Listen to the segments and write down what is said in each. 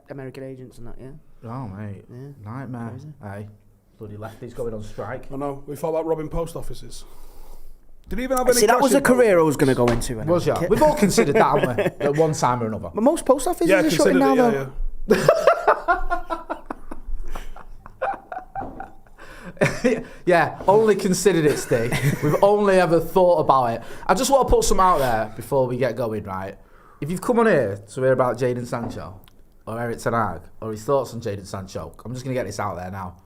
American agents and that, yeah. Oh, mate. Yeah. Nightmare. Crazy. Hey, bloody lefties going on strike. I know. We thought about robbing post offices. Did he even have any? See, that was a career I was going to go into. Was ya? We've all considered that, haven't we? At one time or another. But most post offices are shutting now, though. Yeah, only considered it, Steve. We've only ever thought about it. I just want to put some out there before we get going, right? If you've come on here to hear about Jadon Sancho or Erik ten Hag or his thoughts on Jadon Sancho, I'm just going to get this out there now.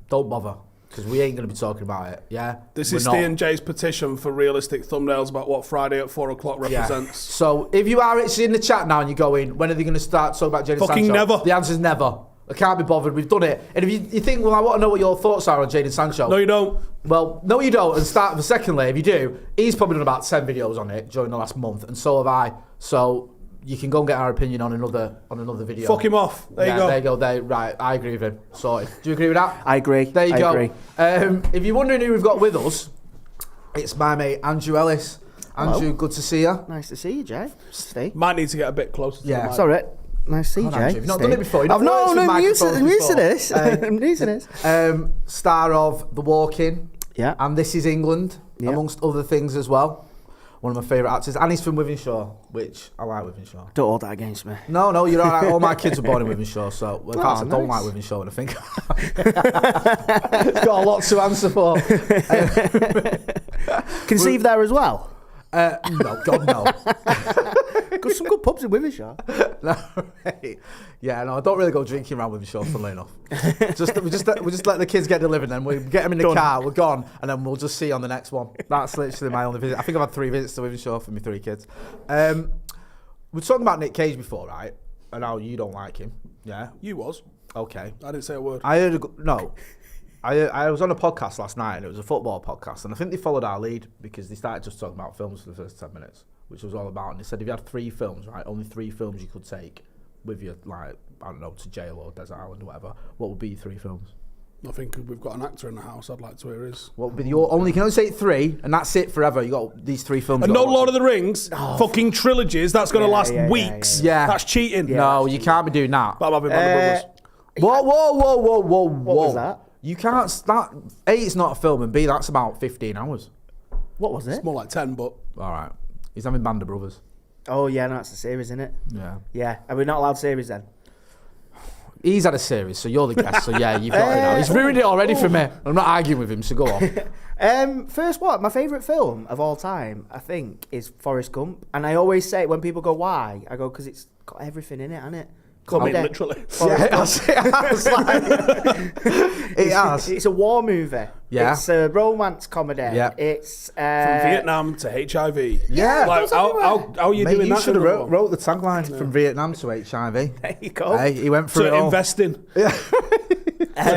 Don't bother, because we ain't going to be talking about it, yeah? This is Steve and Jay's petition for realistic thumbnails about what Friday at 4 o'clock represents. Yeah. So if you are actually in the chat now and you're going, when are they going to start talking about Jadon Sancho? Fucking never. The answer's never. I can't be bothered. We've done it. And if you think, well, I want to know what your thoughts are on Jadon Sancho. No, you don't. Well, no, you don't. And secondly, if you do, he's probably done about 10 videos on it during the last month, and so have I. So you can go and get our opinion on another video. Fuck him off. There you go. Right, I agree with him. Sorted. Do you agree with that? I agree. There you go. Agree. If you're wondering who we've got with us, it's my mate Andrew Ellis. Andrew, hello. Good to see you. Nice to see you, Jay. Steve. Might need to get a bit closer to the mic. Sorry. Nice to see you, Jay. You've not done it before. I'm used to this. I'm used to this. Star of The Walking. Yeah. And This Is England, amongst other things as well. One of my favourite actors. And he's from Wythenshawe, which I like Wythenshawe. Don't hold that against me. No, you're all right. All my kids were born in Wythenshawe, so in fact, I don't like Wythenshawe when I think it's got a lot to answer for. Conceive there as well? No, God, no. Got some good pubs in Wythenshawe. No, right. Yeah, no, I don't really go drinking around Wythenshawe, funnily enough. We just let the kids get delivered, then we get them in the car, we're gone, and then we'll just see you on the next one. That's literally my only visit. I think I've had 3 visits to Wythenshawe for my 3 kids. We were talking about Nick Cage before, right? And how you don't like him. Yeah? You was. Okay. I didn't say a word. I was on a podcast last night, and it was a football podcast, and I think they followed our lead because they started just talking about films for the first 10 minutes, which was all about, and they said if you had 3 films, right, only 3 films you could take with you, like, I don't know, to jail or Desert Island or whatever, what would be your 3 films? I think we've got an actor in the house. I'd like to hear his. What would be your only? You can only say 3, and that's it forever. You got these 3 films. And no Lord of the Rings, fucking trilogies. That's going to last weeks. Yeah, that's cheating. Yeah, no, you can't be doing that. But I'm having Brothers. Whoa! What was that? You can't start. A, it's not a film, and B, that's about 15 hours. What was it? It's more like 10, but all right. He's having Band of Brothers. Oh yeah, no, that's a series, isn't it? Yeah. Yeah. Are we not allowed series then? He's had a series, so you're the guest. So yeah, you've got it now. He's ruined it already for me. I'm not arguing with him, so go on. First, my favourite film of all time, I think, is Forrest Gump. And I always say when people go, "Why?" I go, "Because it's got everything in it, hasn't it?" I mean, literally. Yeah, it has. It's a war movie. Yeah. It's a romance comedy. Yeah. It's from Vietnam to HIV. Yeah. Like, how are you doing you that? You should have wrote the tagline from Vietnam to HIV. There you go. Hey, he went through it all. Investing. Yeah.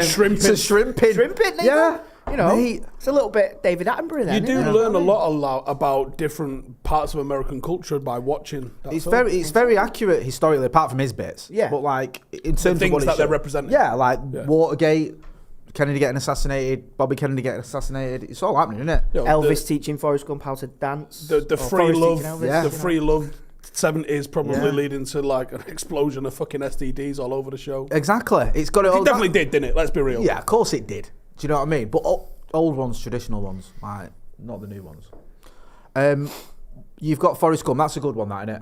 Shrimping. To shrimping. Shrimping, yeah. You know, mate. It's a little bit David Attenborough then. You do learn a lot about different parts of American culture by watching that film. It's very accurate historically, apart from his bits. Yeah. But like in terms of things what that they're representing. Yeah, like Watergate, Kennedy getting assassinated, Bobby Kennedy getting assassinated. It's all happening, isn't it? You know, Elvis teaching Forrest Gump how to dance. The free love, Elvis, free love 70s probably leading to like an explosion of fucking STDs all over the show. Exactly. It's got it all. It definitely did, didn't it? Let's be real. Yeah, of course it did. Do you know what I mean? But old ones, traditional ones, like not the new ones. You've got Forrest Gump. That's a good one, that, isn't it?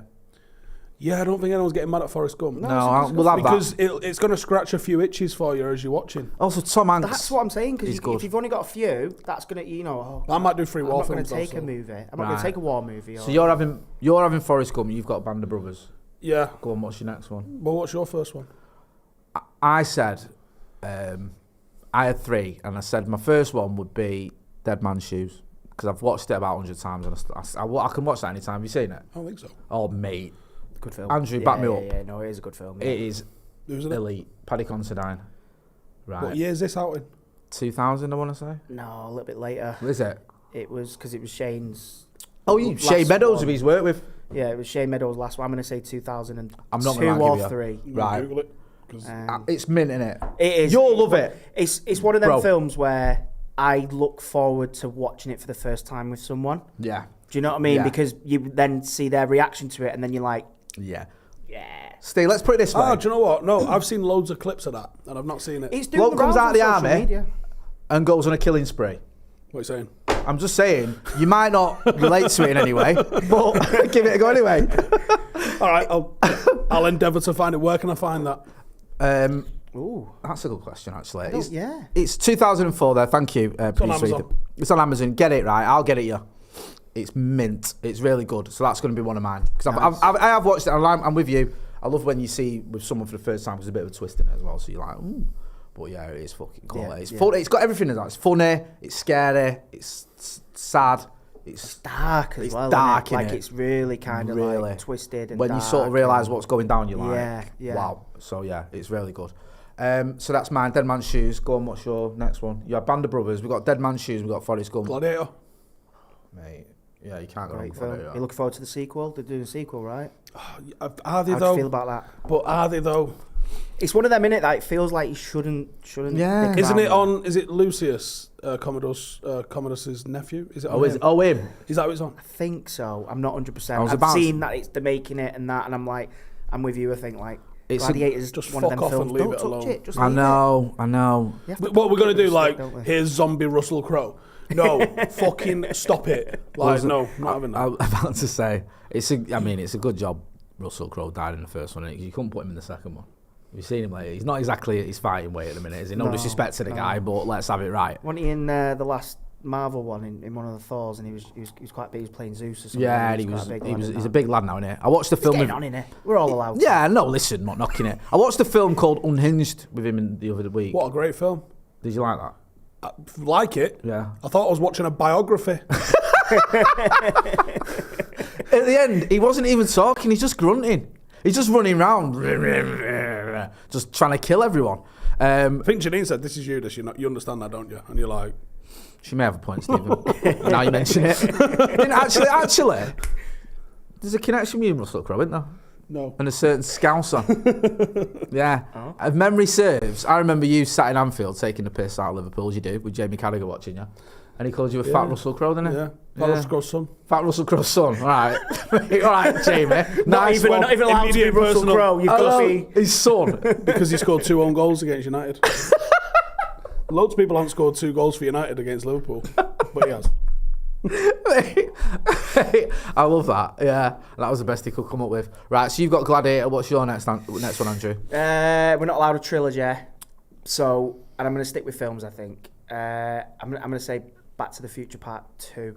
Yeah, I don't think anyone's getting mad at Forrest Gump. No, we'll have because that. It's going to scratch a few itches for you as you're watching. Also, Tom Hanks. That's what I'm saying, because if you've only got a few, that's going to, I might do 3 war films. I'm not going to take also. a movie. I'm not going to take a war movie. So you're having Forrest Gump. You've got Band of Brothers. Yeah. Go on. What's your next one? Well, what's your first one? I said, I had 3, and I said my first one would be Dead Man's Shoes, because I've watched it about 100 times, and I can watch that anytime. Have you seen it? I don't think so. Oh, mate. Good film. Andrew, back me up. Yeah, no, it is a good film. It is elite. Paddy Considine. Right. What year is this out in? 2000, I want to say. No, a little bit later. Is it? It was because it was Shane's. Shane Meadows, who he's worked with. Yeah, it was Shane Meadows' last one. I'm going to say 2002 I'm not gonna or 3. Right. Google it. It's mint, innit? It is. You'll love it. It's one of them films where I look forward to watching it for the first time with someone. Yeah. Do you know what I mean? Yeah. Because you then see their reaction to it, and then you're like, yeah. Steve, let's put it this way. Do you know what? No, I've seen loads of clips of that, and I've not seen it. It's doing Bloke the comes rounds out of the on social army media. and goes on a killing spree. What are you saying? I'm just saying, you might not relate to it in any way, but give it a go anyway. All right, I'll endeavour to find it. Where can I find that? Ooh. That's a good question, actually. Yeah. It's 2004 there. Thank you. It's on Amazon. It's on Amazon. Get it right. I'll get it you. It's mint. It's really good. So that's going to be one of mine. Because I have watched it. I'm with you. I love when you see with someone for the first time, there's a bit of a twist in it as well. So you're like, ooh. But yeah, it is fucking quality. Yeah, It's yeah. funny. It's got everything in that. It's funny. It's scary. It's sad. It's dark as It's well. dark, Isn't it? Like innit? it's really kind of Really. like twisted and When you dark sort of realise and- what's going down, you're like, Yeah. wow. So yeah, it's really good. So that's mine. Dead Man's Shoes. Go on, what's your next one? You have Band of Brothers. We've got Dead Man's Shoes. We've got Forrest Gump. Gladiator. Mate, yeah, you can't go wrong Great with film. Gladiator. You looking forward to the sequel? They're doing a sequel, right? Are they How do though? you feel about that? But are they though? It's one of them, innit, that it feels like you shouldn't. Yeah. dick Isn't around it with. on? Is it Lucius, Commodus's nephew? Is it? On him? Him. Is that what it's on? I think so. I'm not 100%. I was I've about to- seen that they're making it and that, and I'm like, I'm with you. I think like It's a- Gladiator's just one of fuck them off and films. leave Don't it touch alone. it. Just I leave know. It. You have to What we're gonna do? stick, Like, don't we? here's zombie Russell Crowe. No, fucking stop it. Like, no, not having that. I'm about to say, it's a good job Russell Crowe died in the first one. You couldn't put him in the second one. You've seen him later. He's not exactly at his fighting weight at the minute, is he? No disrespect to the guy, but let's have it right. Wasn't he in the last Marvel one in one of the Thors, and he was quite big. He was playing Zeus or something. Yeah, he's a big lad now, isn't he? I watched the film. He's getting on, innit? We're all allowed. Yeah, no, listen, not knocking it. I watched a film called Unhinged with him the other week. What a great film. Did you like that? I like it. Yeah. I thought I was watching a biography. At the end, he wasn't even talking. He's just grunting. He's just running around, just trying to kill everyone. I think Janine said, "This is Judas. You understand that, don't you?" And you're like, She may have a point, Stephen. Now you mention it. And actually, there's a connection with you and Russell Crowe, isn't there? "No." And a certain Scouser. Yeah. If memory serves, I remember you sat in Anfield taking the piss out of Liverpool, as you do, with Jamie Carragher watching you. And he called you a fat Russell Crowe, didn't he? Yeah. Russell Crowe's son. Fat Russell Crowe's son. All right. All right, Jamie. Nice one. Not even allowed to be Immediate Russell personal- Crowe. You've got to be. His son. Because he scored 2 own goals against United. Loads of people haven't scored 2 goals for United against Liverpool, but he has. I love that. Yeah, that was the best he could come up with. Right, so you've got Gladiator. What's your next one, Andrew? We're not allowed a trilogy, so and I'm going to stick with films. I think I'm going to say Back to the Future Part 2.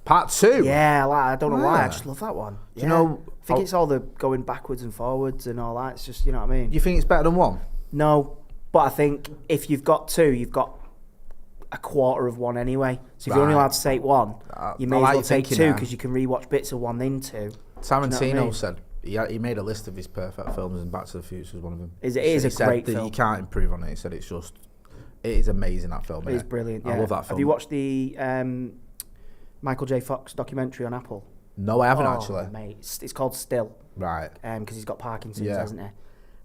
Part 2? Yeah, I don't know why. I Ah. just love that one. Do you know? I think it's all the going backwards and forwards and all that. It's just, you know what I mean? You think it's better than 1? No, but I think if you've got 2, you've got a quarter of 1 anyway. So if you're only Right. allowed to take 1, you may I as like well your take thinking 2 there. because you can rewatch bits of 1 then 2. Tarantino Do you know what I mean? said he made a list of his perfect films, and Back to the Future was one of them. It is He a said great that film. You can't improve on it. He said it is amazing, that film. It is innit? brilliant. I Yeah. love that film. Have you watched the Michael J. Fox documentary on Apple? No, I haven't actually. Mate, it's called Still. Right. Because he's got Parkinson's, Yeah. hasn't he?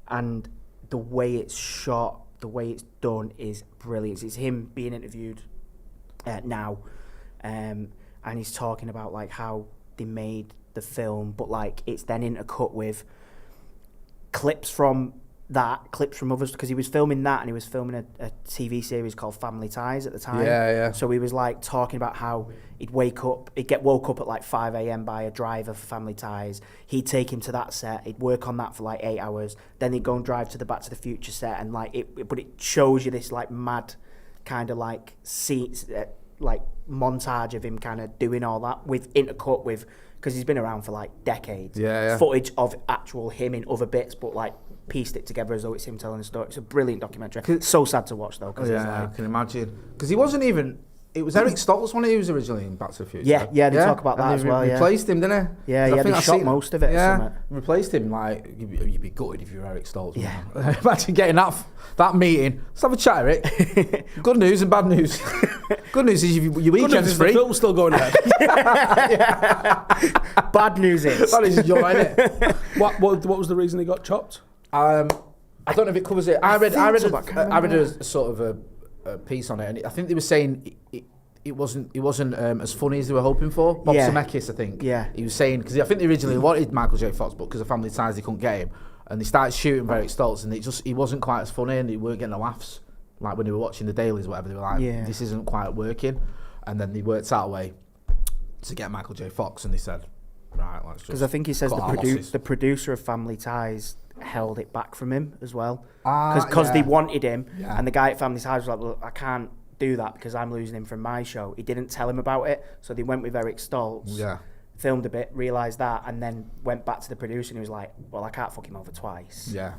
And the way it's shot, the way it's done is brilliant. It's him being interviewed now, and he's talking about like how they made the film, but like it's then intercut with clips from others, because he was filming that and he was filming a TV series called Family Ties at the time. Yeah. So he was like talking about how he'd get woke up at like 5 a.m. by a driver for Family Ties. He'd take him to that set. He'd work on that for like 8 hours. Then he'd go and drive to the Back to the Future set, and like but it shows you this like mad kind of like like montage of him kind of doing all that with intercut with, because he's been around for like decades. Yeah. Footage of actual him in other bits, but like pieced it together as though it's him telling a story. It's a brilliant documentary. It's so sad to watch though. Cause Yeah, I can imagine. Because he wasn't even. It was Eric Stoltz, one who was originally in Back to the Future. Yeah, they talk about that And as they well. Yeah, replaced him, didn't they? Yeah, I think they I shot seen- most of it. or Yeah, something. replaced him. Like you'd be gutted if you were Eric Stoltz. Yeah. wouldn't you? Imagine getting that meeting. Let's have a chat, Eric. Good news and bad news. Good news is your Good news weekend's is the free. film's still going ahead. Bad news is. That is your innit? What was the reason he got chopped? I don't know if it covers it. I read so, but I can't I read remember. a sort of a piece on it, and I think they were saying it wasn't as funny as they were hoping for. Bob Yeah. Zemeckis, I think. Yeah. He was saying, because I think they originally wanted Michael J. Fox, but because of Family Ties they couldn't get him. And they started shooting Eric Stoltz, and he wasn't quite as funny, and he weren't getting the laughs. Like when they were watching the dailies or whatever, they were like, this isn't quite working. And then they worked out a way to get Michael J. Fox, and they said, right, let's just... Because I think he says the the producer of Family Ties held it back from him as well. Because they wanted him, and the guy at Family Ties was like, well, I can't do that because I'm losing him from my show. He didn't tell him about it, so they went with Eric Stoltz, filmed a bit, realised that, and then went back to the producer, and he was like, well, I can't fuck him over twice. Yeah.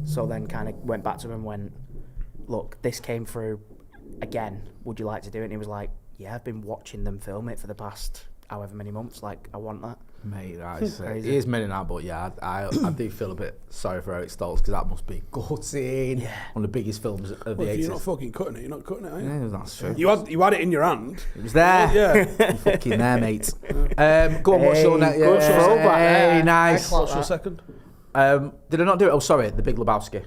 So then kind of went back to him and went, look, this came through again, would you like to do it? And he was like, yeah, I've been watching them film it for the past however many months, like, I want that. Mate, that is crazy. It is many now, but yeah, I do feel a bit sorry for Eric Stoltz, because that must be gutting. One of the biggest films of the 80s. You're not fucking cutting it, are you? Yeah, that's true. You had it in your hand. It was there. Yeah. You fucking there, mate. Go on, what's your next? good show. Hey, nice. What's your second? Did I not do it? Oh, sorry, The Big Lebowski.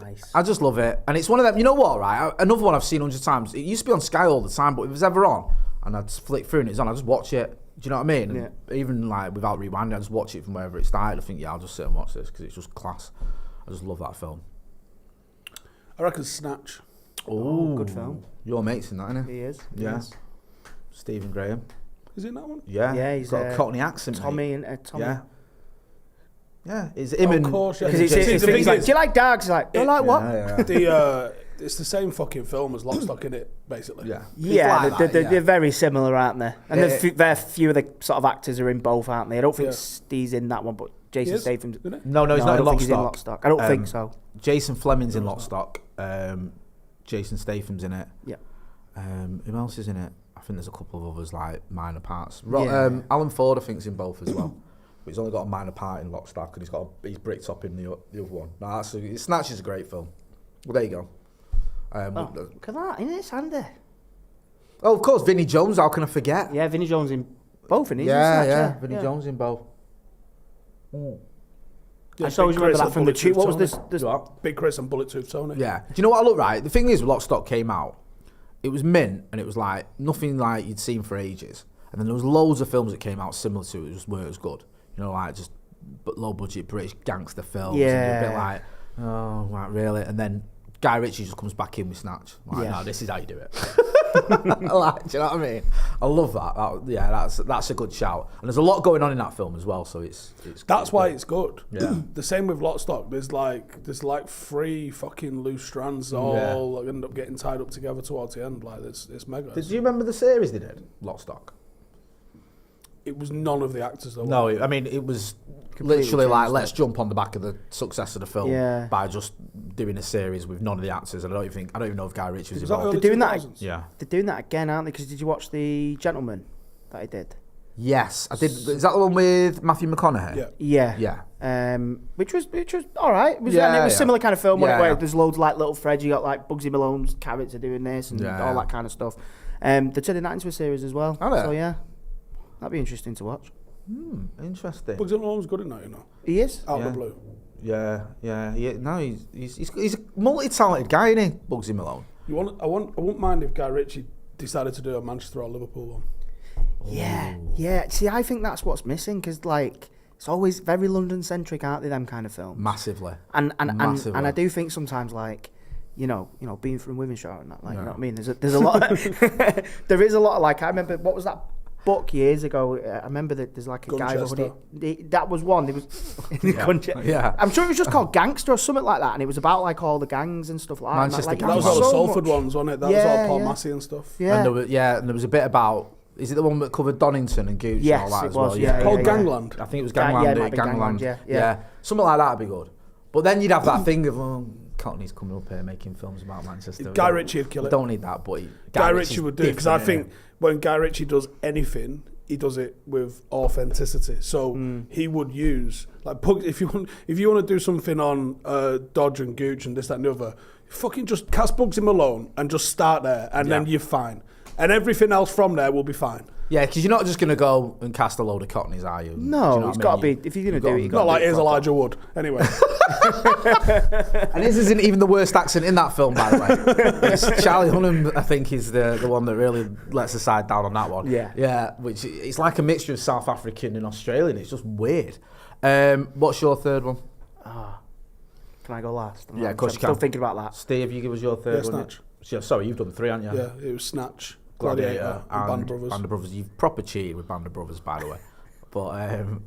Nice. I just love it, and it's one of them. You know what, right? Another one I've seen 100 times. It used to be on Sky all the time, but if it was ever on, and I'd flick through and it's on, I just watch it. Do you know what I mean? And even like without rewinding, I just watch it from wherever it started. I think, yeah, I'll just sit and watch this because it's just class. I just love that film. I reckon Snatch. Oh, good film. Your mate's in that, isn't he? He is. Yeah. Stephen Graham. Is it in that one? Yeah. Yeah, he's got a Cockney accent. Tommy mate. and Tommy. Yeah. Yeah, it's him and... Of course, yeah. Because he's like, do you like dogs? He's like, do you like what? Yeah. It's the same fucking film as Lock, Stock, in it, basically. Yeah. Yeah, like they're very similar, aren't they? And Yeah. a few of the sort of actors are in both, aren't they? I don't think Steve's in that one, but Jason Statham's... No, he's not in Lock Stock. I don't think so. Jason Fleming's in Lock, Stock. Jason Statham's in it. Yeah. Who else is in it? I think there's a couple of others, like minor parts. Alan Ford, I think, is in both as well. But he's only got a minor part in Lock, Stock, and he's bricked up in the other one. No, Snatch is a great film. Well, there you go. Look at that, isn't it, Sandy? Oh, of course, Vinnie Jones. How can I forget? Yeah, Vinnie Jones in both, isn't he? Yeah. Vinnie Jones in both. Yeah, I just always remember that from the tube. What was this? Big Chris and Bullet Tooth Tony. Yeah. Do you know what I look right? The thing is, when Lock, Stock came out, it was mint, and it was like nothing like you'd seen for ages. And then there was loads of films that came out similar to it, just where it was good. You know, like just low budget British gangster films. Yeah. And a bit like, oh, right, really? And then Guy Ritchie just comes back in with Snatch. Like, no, this is how you do it. Like, do you know what I mean? I love that. That's a good shout. And there's a lot going on in that film as well, so it's That's why it's good. Yeah. The same with Lock, Stock. There's like 3 fucking loose strands all end up getting tied up together towards the end. Like it's mega. Did you remember the series they did, Lock, Stock? It was none of the actors though. No, I mean it was Completely literally like changed let's jump on the back of the success of the film Yeah. by just doing a series with none of the actors. And I don't even know if Guy Ritchie was Was that involved. early They're doing that. 2000s? Yeah. They're doing that again, aren't they? Because did you watch The Gentleman that I did? Yes, I did. Is that the one with Matthew McConaughey? Yeah. Yeah. Which was all right. It was Yeah. similar kind of film where Yeah. there's loads of like little threads. You got like Bugsy Malone's character doing this and all that kind of stuff. They're turning that into a series as well. Are they? So yeah, that'd be interesting to watch. Interesting. Bugsy Malone's good in that, you know. He is. Out of the blue. Yeah. No, he's a multi-talented guy, isn't he? Bugsy Malone. I wouldn't mind if Guy Ritchie decided to do a Manchester or Liverpool one. Yeah. See, I think that's what's missing because like it's always very London centric, aren't they? Them kind of films. Massively. And Massively. I do think sometimes like. You know, being from Wimmenshire and that, like, you know what I mean? There's a lot. There is a lot of like. I remember what was that book years ago? I remember that there's like a guy. That was one. There was in the country. Yeah. I'm sure it was just called Gangster or something like that, and it was about like all the gangs and stuff like Manchester that. Like, That was all the Salford ones, wasn't it? That was all Paul Massey and stuff. Yeah. And there was a bit about. Is it the one that covered Donington and Gooch Yes, and all that it as was, well? yeah. Called Gangland. I think it was Yeah, Gangland. it might be Gangland, yeah. Something like that would be good. But then you'd have that thing of, Cockney's coming up here making films about Manchester. Guy Ritchie would kill it. Don't need that, but Guy Ritchie would do it because I think when Guy Ritchie does anything, he does it with authenticity. So he would use like if you want to do something on Dodge and Gooch and this, that, and the other, fucking just cast Bugsy Malone and just start there, and then you're fine, and everything else from there will be fine. Yeah, because you're not just going to go and cast a load of Cockneys, are you? No, it's got to be. If you're going to do it, you've got Not to like do it here's proper. Elijah Wood. Anyway, And his isn't even the worst accent in that film, by the way. It's Charlie Hunnam, I think, is the one that really lets the side down on that one. Yeah. Which it's like a mixture of South African and Australian. It's just weird. What's your third one? Can I go last? Yeah, of course you I'm still can. thinking about that. Steve, you give us your third one. Snatch. Sorry, you've done 3, haven't you? Yeah, it was Snatch, Gladiator, and Band of Brothers. Band of Brothers. You've proper cheated with Band of Brothers, by the way. But,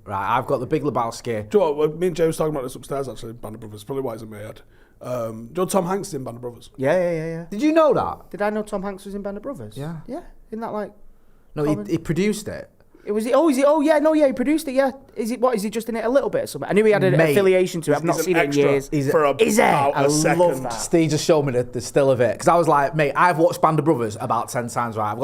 right, I've got The Big Lebowski. Do you know what? Me and Jay was talking about this upstairs, actually, Band of Brothers. Probably why it's in my head. Do you know Tom Hanks is in Band of Brothers? Yeah. Did you know that? Did I know Tom Hanks was in Band of Brothers? Yeah. Yeah. Isn't that like... No, he produced it. It was. Oh, is he? Oh, yeah. No, yeah. He produced it. Yeah. Is it? What? Is he just in it a little bit or something? I knew he had an Mate, affiliation to it. I've not He's seen an it in extra years. for Is there? about I a second. love that. Steve just showed me the still of it. Because I was like, mate, I've watched Band of Brothers about 10 times, right?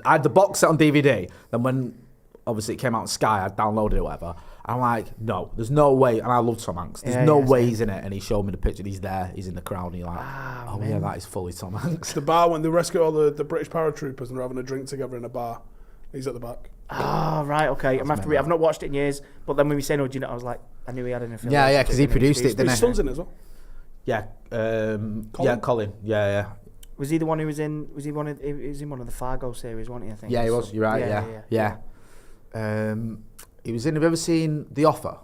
I had the box set on DVD. Then when, obviously, it came out on Sky, I downloaded it or whatever. I'm like, no, there's no way. And I love Tom Hanks. There's no way he's in it. And he showed me the picture. He's there. He's in the crowd. And you're like, oh, yeah, that is fully Tom Hanks. The bar when they rescue all the British paratroopers and they're having a drink together in a bar. He's at the back. Oh, right, okay. I've not watched it in years, but then when we say no, do you know, I was like, I knew he had an affiliation. Yeah, because he produced it, didn't His he? son's in it as well. Yeah, Colin? yeah, Colin. Yeah. Was he the one who was in? Was he in one of the Fargo series, wasn't he? I think. Yeah, he was. You're right. Yeah. He was in. Have you ever seen The Offer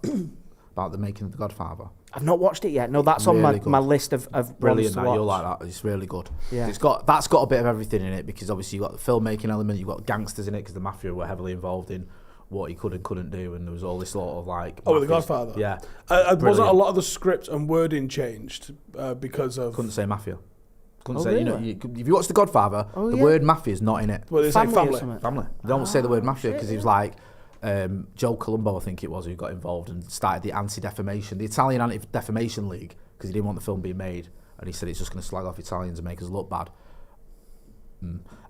about the making of The Godfather? I've not watched it yet. No, that's on my list of Brilliant. ones to watch. You'll like that. It's really good. Yeah. That's got a bit of everything in it because obviously you've got the filmmaking element, you've got gangsters in it because the mafia were heavily involved in what he could and couldn't do, and there was all this sort of like. Oh, with The Godfather. Yeah. Wasn't a lot of the script and wording changed because of? Couldn't say mafia. Couldn't Oh, say. really? If you watch The Godfather, the word mafia is not in it. Well, they say Family or family. something? Family. They don't say the word mafia because he was like Joe Colombo, I think it was, who got involved and started the anti-defamation, the Italian Anti-Defamation League, because he didn't want the film being made, and he said it's just going to slag off Italians and make us look bad.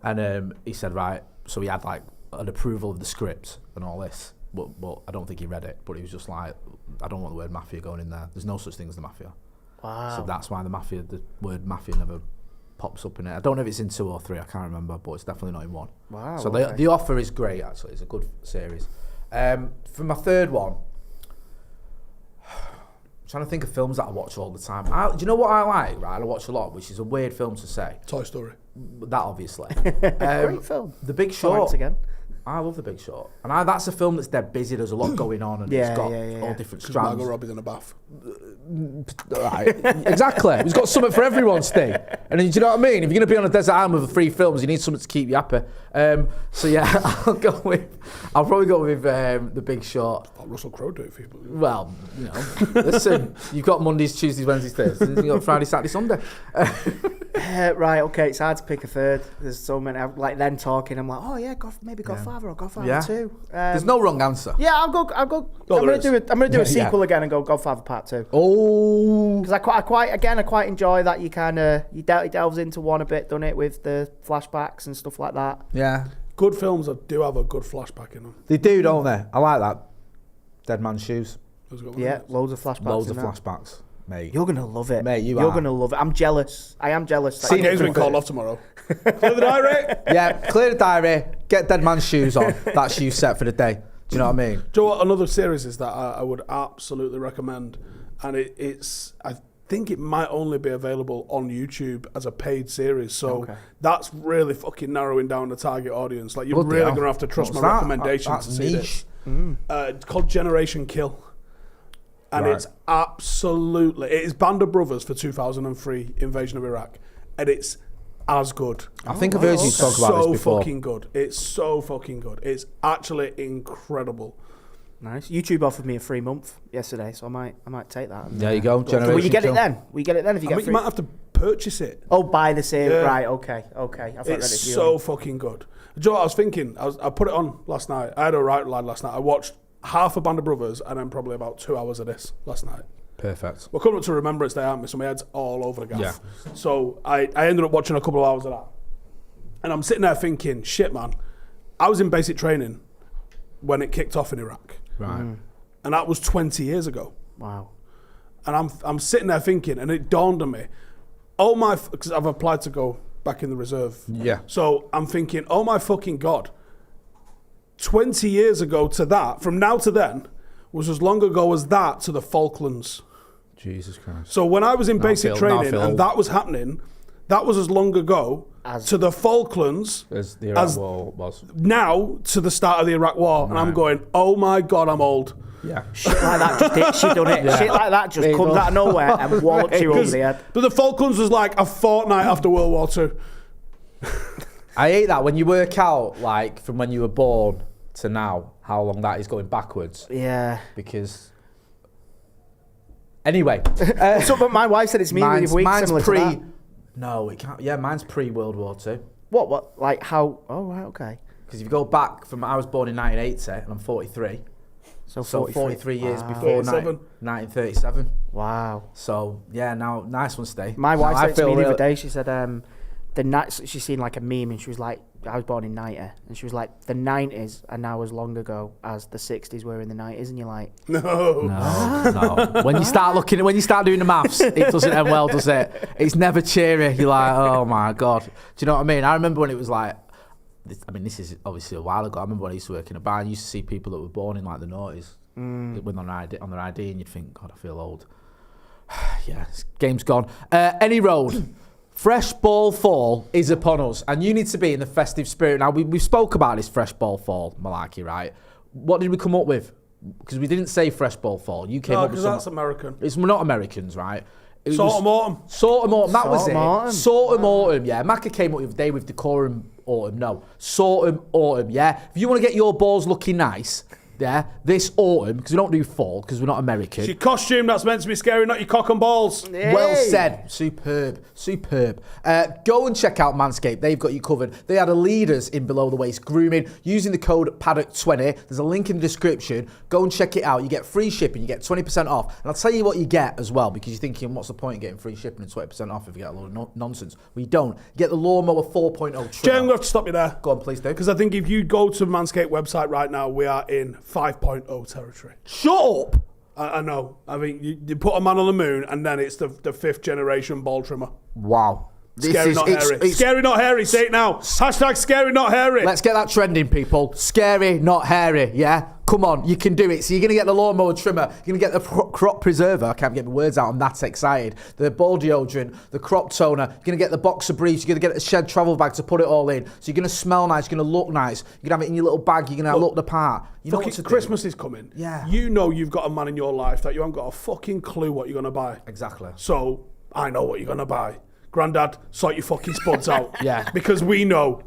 And he said, right, so he had like an approval of the script and all this, but I don't think he read it. But he was just like, I don't want the word mafia going in there. There's no such thing as the mafia. Wow. So that's why the word mafia never pops up in it. I don't know if it's in 2 or 3, I can't remember, but it's definitely not in 1. Wow. So okay. the Offer is great, actually. It's a good series. For my third one, I'm trying to think of films that I watch all the time. Do you know what I like, right? I watch a lot, which is a weird film to say. Toy Story. That, obviously. Great film. The Big Tom Hanks Short. again. I love The Big Short. And that's a film that's dead busy. There's a lot going on, and it's got all different strands. Margot Robbie's in a bath. Right. Exactly. It's got something for everyone, Steve. And do you know what I mean? If you're going to be on a desert island with 3 films, you need something to keep you happy. So yeah, I'll probably go with The Big Short. What Russell Crowe do it for you? Well, you know, listen, you've got Mondays, Tuesdays, Wednesdays, Thursdays, and you've got Friday, Saturday, Sunday. Right, okay, it's hard to pick a third. There's so many. Like then talking, I'm like, oh yeah, maybe Godfather or Godfather 2. There's no wrong answer. Yeah, I'll go. No, I'm gonna do a sequel Yeah. again and go Godfather Part 2. Oh, Because I quite enjoy that. You kind of he delves into one a bit, done it with the flashbacks and stuff like that. yeah, Good films that do have a good flashback in them. they do, don't they? I like that. Dead Man's Shoes, There's got one Yeah, of those. loads of flashbacks. loads in of that. flashbacks, mate. You're gonna love it, Mate, You're gonna love it. I'm jealous. I am jealous. That game's been called off tomorrow. Clear the diary. Yeah, clear the diary, get Dead Man's Shoes on. That's you set for the day. Do you know what I mean? Do you know what another series is that I would absolutely recommend? And it's I think it might only be available on YouTube as a paid series. So that's really fucking narrowing down the target audience. Like, you're Bloody really hell. going to have to trust What's my that? recommendation That's to see niche. this. It's called Generation Kill. And Right. it's absolutely... It is Band of Brothers for 2003 invasion of Iraq. And it's as good. I think I've heard you talk about this So before. fucking good. It's so fucking good. It's actually incredible. Nice. YouTube offered me a free month yesterday, so I might take that. And, There you go. so will you get it then? Will you get it then if you I get think free? you might have to purchase it. Oh, buy the same. Yeah. Right. Okay. I thought It's read it so fucking good. Do you know what I was thinking? I put it on last night. I had a right line last night. I watched half a Band of Brothers and then probably about 2 hours of this last night. Perfect. We're coming up to Remembrance Day, aren't we? So my head's all over the gaff. Yeah. So I ended up watching a couple of hours of that. And I'm sitting there thinking, shit, man. I was in basic training when it kicked off in Iraq. Right. And that was 20 years ago. Wow. And I'm sitting there thinking, and it dawned on me, because I've applied to go back in the reserve. Yeah. So I'm thinking, oh my fucking God, 20 years ago to that, from now to then, was as long ago as that to the Falklands. Jesus Christ. So when I was in basic now I training feel and old. that was happening, that was as long ago As- to the Falklands As the Iraq as War was. now to the start of the Iraq War. And I'm Right. going, oh my God, I'm old. Yeah. Shit like that she done it. Yeah. Shit like that just comes out of nowhere and wallops you over the head. But the Falklands was like a fortnight after World War II. I hate that when you work out, like, from when you were born to now, how long that is going backwards. Yeah. Because... Anyway. So, but my wife said it's me with weeks mine's similar to that. No, it can't. Yeah, mine's pre-World War II. What? Like how? Oh, right, okay. Because if you go back from... I was born in 1980 and I'm 43. So 43 years wow. before 37. 1937. Wow. So, yeah, now, nice one, Steve. My wife said it to me the really- other day. She said the night she's seen like a meme and she was like, I was born in 90, and she was like, the 90s are now as long ago as the 60s were in the 90s, and you're like, No. No. When you start doing the maths, it doesn't end well, does it? It's never cheery. You're like, oh my God. Do you know what I mean? I remember when it was like, this is obviously a while ago. I remember when I used to work in a bar and you used to see people that were born in like the noughties with on their ID, and you'd think, God, I feel old. Yeah, this game's gone. Any road. Fresh ball fall is upon us, and you need to be in the festive spirit. Now, we spoke about this fresh ball fall, Malaki, right? What did we come up with? Because we didn't say fresh ball fall. You came up with because that's American. we're not Americans, right? Autumn. Autumn, that was it. Autumn. Autumn, yeah. Macca came up the other day with decorum autumn. No, autumn, yeah. If you want to get your balls looking nice, yeah, this autumn, because we don't do fall, because we're not American. It's your costume that's meant to be scary, not your cock and balls. Hey. Well said. Superb. Go and check out Manscaped. They've got you covered. They are the leaders in below the waist grooming. Using the code Paddock20. There's a link in the description. Go and check it out. You get free shipping. You get 20% off. And I'll tell you what you get as well, because you're thinking, what's the point of getting free shipping and 20% off if you get a load of nonsense? Well, you don't. You get the Lawnmower 4.0 trimmer. Jay, I'm going to have to stop you there. Go on, please do. Because I think if you go to Manscaped website right now, we are in 5.0 territory. Shut up. I know. I mean, you put a man on the moon, and then it's the 5th generation ball trimmer. Wow. Scary, not hairy. Scary, not hairy. Say it now. Hashtag scary, not hairy. Let's get that trending, people. Scary, not hairy, yeah? Come on, you can do it. So you're going to get the lawnmower trimmer, you're going to get the crop preserver, I can't get my words out, I'm that excited, the ball deodorant, the crop toner, you're going to get the boxer briefs, you're going to get the shed travel bag to put it all in. So you're going to smell nice, you're going to look nice, you're going to have it in your little bag, you're going to look the part. You know what to do. Christmas is coming. Yeah. You know you've got a man in your life that you haven't got a fucking clue what you're going to buy. Exactly. So, I know what you're going to buy. Grandad, sort your fucking spuds out. Yeah. Because we know.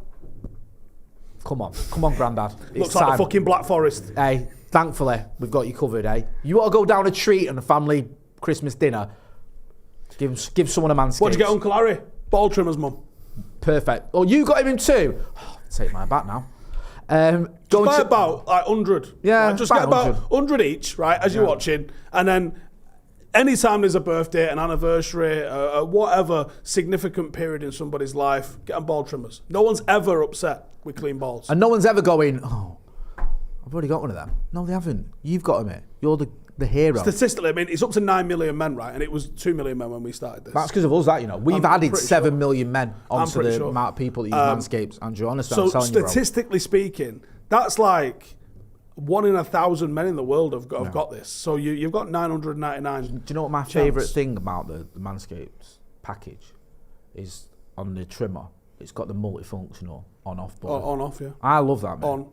Come on, Grandad. It's Looks like time. the fucking Black Forest. Hey, thankfully, we've got you covered, eh? You want to go down a treat on a family Christmas dinner? Give someone a Manscaped. What'd you get, Uncle Harry? Ball trimmer's mum. Perfect. Oh, you got him too? Oh, take mine back now. Go Buy and about like 100. Yeah, Like, just buy get about 100. 100 each, right, as you're watching. And then anytime there's a birthday, an anniversary, whatever significant period in somebody's life, get them ball trimmers. No one's ever upset with clean balls. And no one's ever going, oh, I've already got one of them. No, they haven't. You've got them, mate. You're the hero. Statistically, I mean, it's up to 9 million men, right? And it was 2 million men when we started this. That's because of us, that, you know. We've I'm added pretty 7 million men onto the sure. amount of people that use Manscaped. Andrew, honestly, So I'm telling you, bro. statistically speaking, that's like 1 in 1,000 men in the world have got this. So you've got 999. Do you know what my favourite thing about the Manscaped package is on the trimmer? It's got the multifunctional on-off button. On, off, yeah. I love that, man. On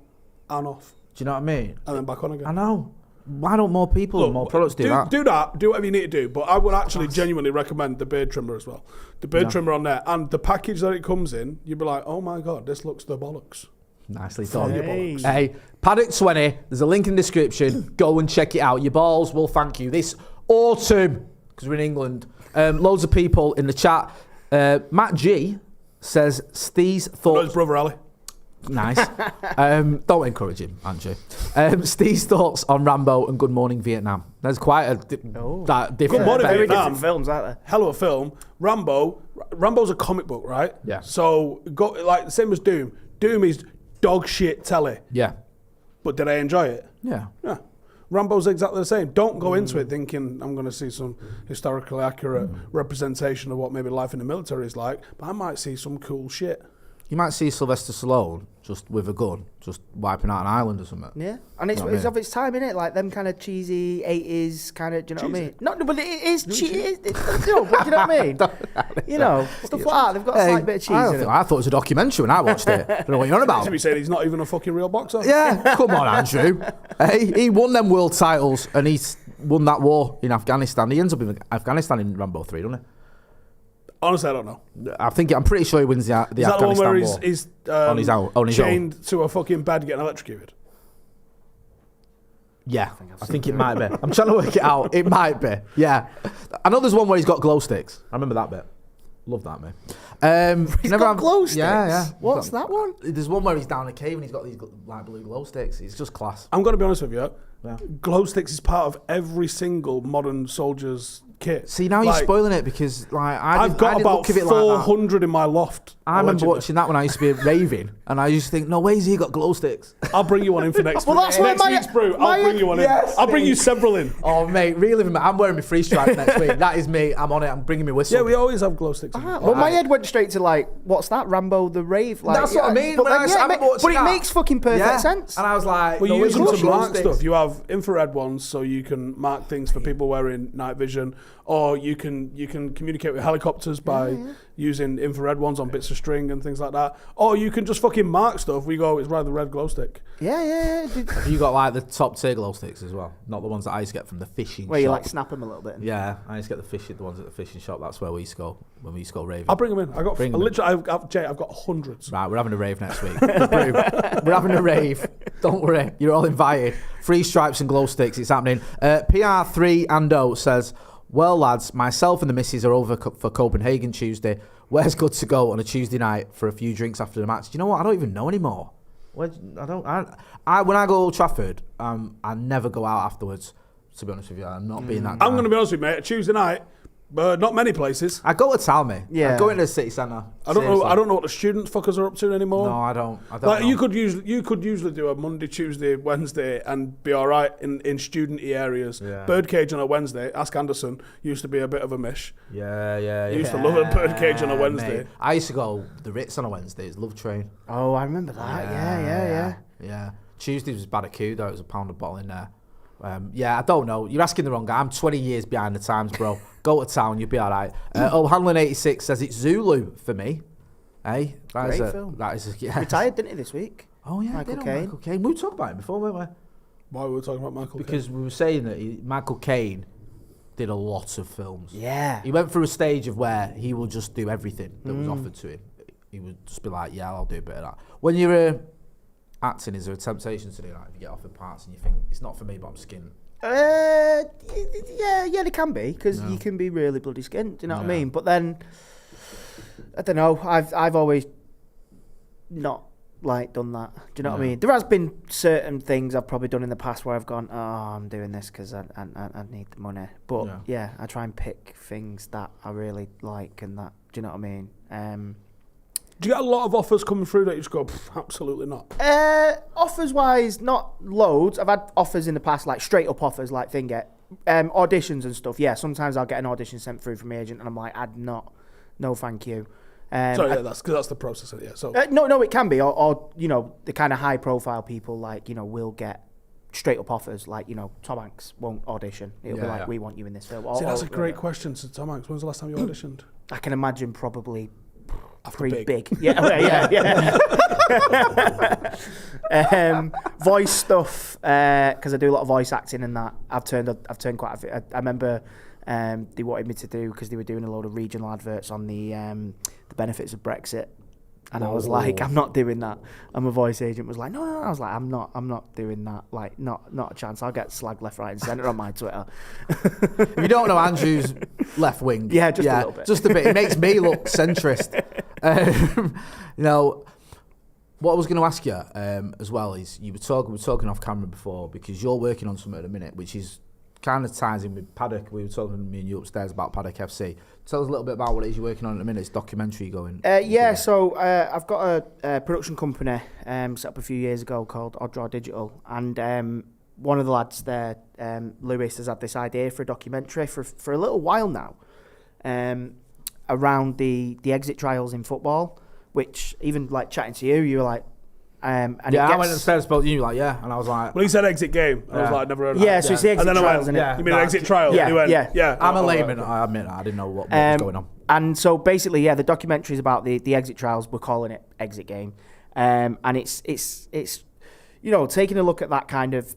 and off. Do you know what I mean? And then back on again. I know. Why don't more people and more products do that? Do that. Do whatever you need to do. But I would actually genuinely recommend the beard trimmer as well. The beard trimmer on there. And the package that it comes in, you'd be like, oh my God, this looks the bollocks. Nicely For done. your bollocks. Hey, Paddock20, there's a link in the description. Go and check it out. Your balls will thank you. This autumn, because we're in England, loads of people in the chat. Matt G says, Steve's Hello, thoughts... his brother Ali. Nice. Don't encourage him, Andrew. Steve's thoughts on Rambo and Good Morning Vietnam. There's quite a different... Good Morning Very Vietnam. different films, aren't there? Hell of a film. Rambo's a comic book, right? Yeah. So, like the same as Doom. Doom is dog shit telly. Yeah. But did I enjoy it? Yeah. Yeah. Rambo's exactly the same. Don't go into it thinking I'm going to see some historically accurate representation of what maybe life in the military is like, but I might see some cool shit. You might see Sylvester Stallone just with a gun, just wiping out an island or something. Yeah, and it's, You know what I it's mean? of its time, innit? Like them kind of cheesy 80s kind of, do you know what I mean? No, but it is cheesy. But do you know what I mean? You know, stuff like that. They've got a slight bit of cheese in it. I thought it was a documentary when I watched it. I don't know what you're on about. To be saying he's not even a fucking real boxer. Yeah, come on, Andrew. Hey, he won them world titles and he's won that war in Afghanistan. He ends up in Afghanistan in Rambo 3, doesn't he? Honestly, I don't know. I'm pretty sure he wins the Is that the one Afghanistan where war. he's on his own. chained to a fucking bed getting electrocuted? Yeah, I think it might be. I'm trying to work it out. It might be. Yeah. I know there's one where he's got glow sticks. I remember that bit. Love that, mate. He's got glow sticks? Yeah. What's that one? There's one where he's down a cave and he's got these light blue glow sticks. It's just class. I'm going to be honest with you. Yeah. Glow sticks is part of every single modern soldier's kit. See, now you're spoiling it because I've got about 400 in my loft. I remember watching that when I used to be raving, and I used to think, no ways he got glow sticks. I'll bring you one in for next week. Well, that's why next week's brew. I'll bring you one in. I'll bring you several in. Oh, mate, really? I'm wearing my free stripes next week. That is me. I'm on it. I'm bringing my whistle. Yeah, we always have glow sticks. Well, my head went straight to like, what's that? Rambo the Rave? Like, That's what I mean. But, When I remember watching it that. makes fucking perfect sense. And I was like, Well, you no use ways them he to got glow mark sticks. stuff. You have infrared ones, so you can mark things for people wearing night vision, or you can communicate with helicopters by using infrared ones on bits of string and things like that. Or you can just fucking mark stuff. We go, it's rather red glow stick. Yeah. Have you got like the top tier glow sticks as well? Not the ones that I used to get from the fishing Where shop. you like snap them a little bit. Yeah, I used to get the ones at the fishing shop. That's where we used to go when we used to go raving. I'll bring them in. I've got hundreds. Right, we're having a rave next week. We're having a rave. Don't worry, you're all invited. Free stripes and glow sticks, it's happening. PR3 Ando says, well, lads, myself and the missus are over for Copenhagen Tuesday. Where's good to go on a Tuesday night for a few drinks after the match? Do you know what? I don't even know anymore. When I go to Old Trafford, I never go out afterwards. To be honest with you, I'm not being that guy. I'm going to be honest with you, mate. A Tuesday night, but not many places. I go to town, mate. Yeah. I go into the city centre. I don't know what the student fuckers are up to anymore. No, I don't Like know. you could usually do a Monday, Tuesday, Wednesday, and be all right in student-y areas. Yeah. Birdcage on a Wednesday. Ask Anderson. Used to be a bit of a mish. Yeah. Used to love a birdcage on a Wednesday. Mate. I used to go the Ritz on a Wednesday. It's Love Train. Oh, I remember that. Yeah. Tuesday was Barracuda. Though. It was a pound a bottle in there. I don't know. You're asking the wrong guy. I'm 20 years behind the times, bro. Go to town, you'll be all right. Hanlon86 says it's Zulu for me. Hey, Great film. That is Retired, didn't he, this week? Oh yeah, Michael Michael Caine. We were talking about it before, weren't we? Why were we talking about Michael? Because we were saying that Michael Caine did a lot of films. Yeah. He went through a stage of where he would just do everything that was offered to him. He would just be like, yeah, I'll do a bit of that. When you're acting, is there a temptation to do that? If you get offered parts and you think, it's not for me, but I'm skinned. Yeah, they can be, because you can be really bloody skint, do you know what I mean? But then, I don't know, I've always not, like, done that, do you know what I mean? There has been certain things I've probably done in the past where I've gone, oh, I'm doing this because I need the money. But, I try and pick things that I really like and that, do you know what I mean? Do you get a lot of offers coming through that you just go, absolutely not? Offers wise, not loads. I've had offers in the past, like straight up offers, like auditions and stuff. Yeah, sometimes I'll get an audition sent through from my agent, and I'm like, no, thank you. That's the process. Yeah. So no, it can be, or you know, the kind of high profile people, like, you know, will get straight up offers, like, you know, Tom Hanks won't audition. It'll be like, we want you in this film. See, that's a great question to Tom Hanks. When's the last time you auditioned? I can imagine probably. After big. Yeah. Voice stuff, because I do a lot of voice acting and that. I've turned quite a few. I remember they wanted me to do, because they were doing a load of regional adverts on the benefits of Brexit. And I was like, I'm not doing that. And my voice agent was like, no. I was like, I'm not doing that. Like, not a chance. I'll get slagged left, right, and centre on my Twitter. If you don't know Andrew's left wing, a little bit. Just a bit. It makes me look centrist. You know, what I was going to ask you as well is, we were talking off camera before, because you're working on something at the minute, which is kind of ties in with Paddock. We were talking to me and you upstairs about Paddock FC. Tell us a little bit about what it is you're working on at the minute. It's documentary going. So I've got a production company set up a few years ago called Odd Draw Digital, and one of the lads there, Lewis, has had this idea for a documentary for a little while now, around the exit trials in football. which even like chatting to you were like, and Yeah, it I went gets, upstairs, spoke to you, like, yeah, and I was like, Well, he said exit game. I was Yeah. like, never heard of yeah, that. so it's the exit And then I trials, went, isn't it? yeah. you mean an exit trial? Yeah, And he went, yeah. yeah. I'm a all right. layman, I admit that. I didn't know what was going on. And so basically, yeah, the documentary is about the exit trials. We're calling it Exit Game, and it's taking a look at that kind of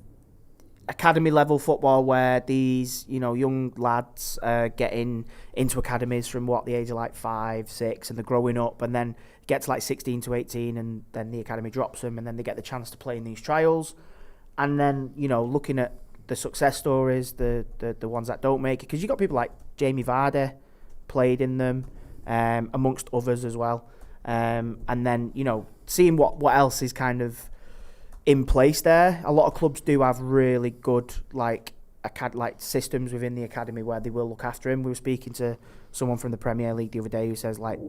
academy level football where these young lads get into academies from the age of like 5, 6, and they're growing up, and then get to like 16 to 18, and then the academy drops them, and then they get the chance to play in these trials, and then looking at the success stories, the ones that don't make it, because you got people like Jamie Vardy played in them, amongst others as well, and then seeing what else is kind of in place there. A lot of clubs do have really good like systems within the academy where they will look after him. We were speaking to someone from the Premier League the other day who says like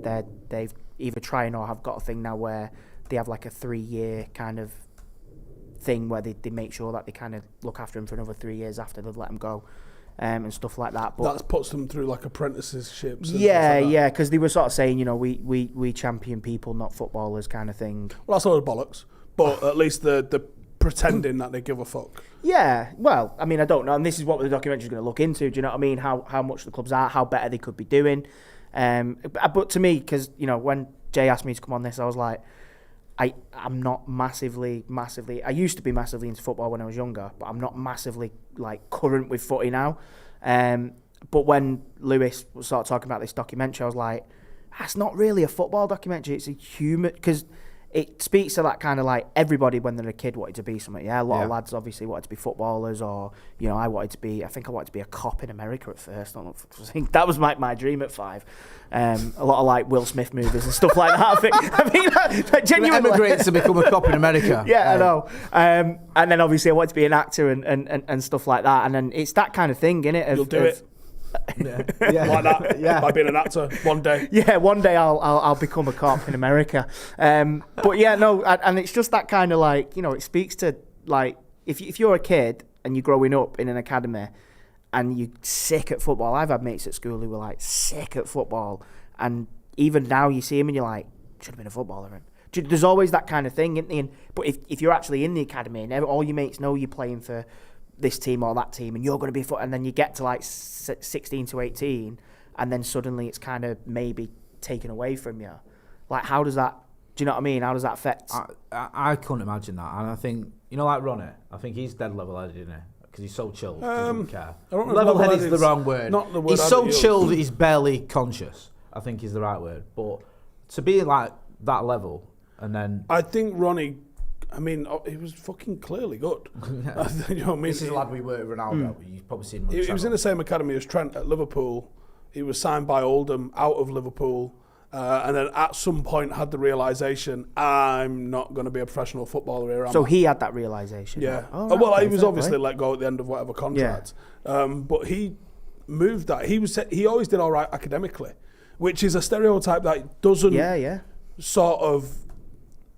they've either trying or have got a thing now where they have like a 3-year kind of thing where they make sure that they kind of look after him for another 3 years after they've let him go, and stuff like that. But that puts them through like apprenticeships. Yeah, because they were sort of saying, we champion people, not footballers, kind of thing. Well, that's a lot of bollocks. But at least the pretending that they give a fuck. Yeah, well, I mean, I don't know, and this is what the documentary is going to look into. Do you know what I mean? How much the clubs are, how better they could be doing. But to me, because when Jay asked me to come on this, I was like, I'm not massively. I used to be massively into football when I was younger, but I'm not massively like current with footy now. But when Lewis was sort of talking about this documentary, I was like, that's not really a football documentary. It's a human, because it speaks to that kind of like everybody when they're a kid wanted to be something. Yeah, a lot of lads obviously wanted to be footballers, or I wanted to be a cop in America at first. I think that was my dream at 5. A lot of like Will Smith movies and stuff like that. I mean, genuinely Emigrate to become a cop in America. Yeah, I know. And then obviously I wanted to be an actor and stuff like that. And then it's that kind of thing, innit? You'll do it. Yeah. Like that. Yeah. By being an actor one day. Yeah, one day I'll become a cop in America. But yeah, no, and it's just that kind of like, it speaks to like, if you're a kid and you're growing up in an academy and you're sick at football. I've had mates at school who were like sick at football, and even now you see him and you're like, should have been a footballer. There's always that kind of thing, isn't there? But if you're actually in the academy and all your mates know you're playing for this team or that team and you're going to be and then you get to like 16 to 18 and then suddenly it's kind of maybe taken away from you. Like, how does that, do you know what I mean? How does that affect? I couldn't imagine that. And I think, like Ronnie, I think he's dead level-headed, isn't he? Because he's so chilled, he doesn't care. Level-headed is the wrong word. Not the word. He's so chilled that he's barely conscious, I think is the right word. But to be like that level and then... I think Ronnie... I mean, he was fucking clearly good. You know what I mean? This is a lad we worked with Ronaldo. You've probably seen him on the He was in the same academy as Trent at Liverpool. He was signed by Oldham out of Liverpool. And then at some point had the realisation, I'm not going to be a professional footballer here. So he had that realisation? Yeah. Right? Oh, right, well, okay, he was obviously let go at the end of whatever contract. Yeah. But he moved that. He always did all right academically, which is a stereotype that doesn't sort of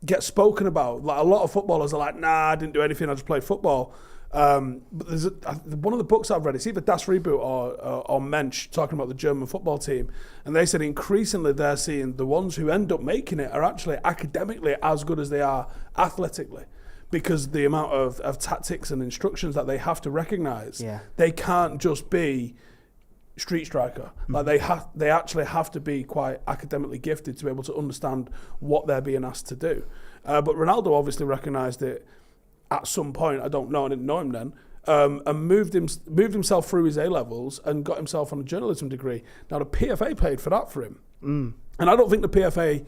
get spoken about. Like, a lot of footballers are like, nah, I didn't do anything, I just played football. But there's one of the books I've read, it's either Das Reboot or Mensch, talking about the German football team, and they said increasingly they're seeing the ones who end up making it are actually academically as good as they are athletically, because the amount of tactics and instructions that they have to recognise. They can't just be street striker. Like, they actually have to be quite academically gifted to be able to understand what they're being asked to do. But Ronaldo obviously recognised it at some point. I don't know, I didn't know him then. And moved himself through his A-levels and got himself on a journalism degree. Now, the PFA paid for that for him. And I don't think the PFA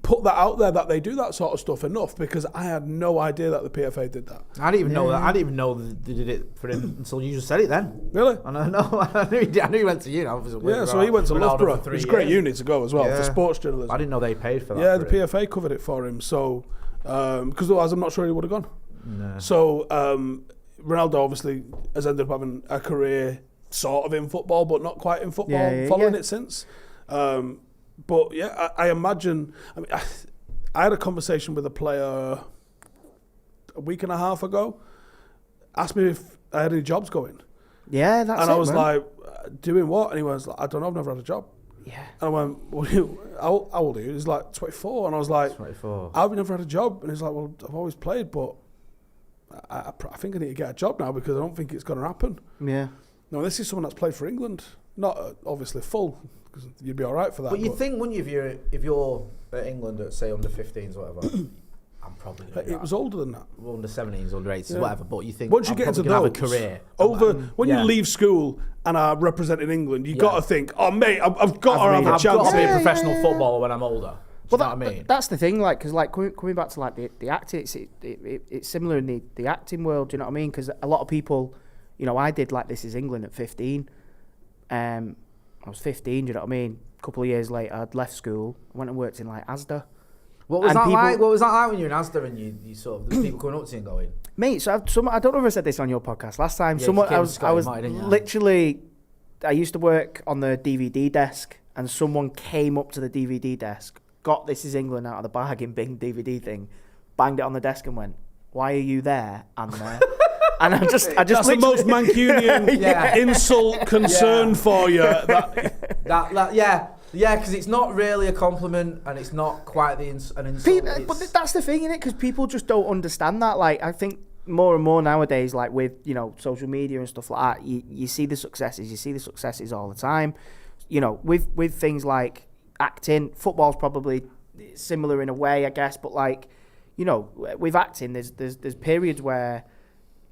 put that out there that they do that sort of stuff enough, because I had no idea that the PFA did that. I didn't even know that. I didn't even know that they did it for him until you just said it then. Really? And I knew he went to uni. Yeah, so he went to Loughborough. It's a great uni to go as well for sports journalism. I didn't know they paid for that. Yeah, the PFA covered it for him. So, because otherwise I'm not sure he would have gone. No. So, Ronaldo obviously has ended up having a career sort of in football, but not quite in football, following it since. But yeah, I imagine. I mean, I had a conversation with a player a week and a half ago. Asked me if I had any jobs going. Yeah, that's it. And I was like, doing what? And he was like, I don't know, I've never had a job. Yeah. And I went, well, how old are you? He's like, 24. And I was like, 24. I've never had a job. And he's like, well, I've always played, but I think I need to get a job now because I don't think it's going to happen. Yeah. No, this is someone that's played for England. Not obviously full, because you'd be all right for that. But you'd think, wouldn't you, if you're at England at, say, under 15s or whatever, I'm probably going to it was older than that. Under 17s, under 18s, whatever, but you think, Once you I'm get into probably those, gonna have a career. when you leave school and are representing England, you got to think, oh, mate, I've got to have a I've chance. got to be a here. professional footballer when I'm older. Do you know what I mean? That's the thing, like, because like coming back to like the acting, it's similar in the acting world. Do you know what I mean? Because a lot of people, you know, I did like This Is England at 15. I was 15. Do you know what I mean? A couple of years later, I'd left school. I went and worked in like Asda. What was that like? What was that like when you were in Asda and you sort of there's people coming up to you and going, mate? So I don't know if I said this on your podcast last time. Yeah, I was literally, I used to work on the DVD desk, and someone came up to the DVD desk, got This Is England out of the bargain bin DVD thing, banged it on the desk and went, "Why are you there and there?" And I just That's the most Mancunian insult concern for you. Yeah, because it's not really a compliment and it's not quite an insult. But that's the thing, innit? Because people just don't understand that. Like, I think more and more nowadays, like with, you know, social media and stuff like that, you see the successes. You see the successes all the time. You know, with things like acting, football's probably similar in a way, I guess. But like, you know, with acting, there's periods where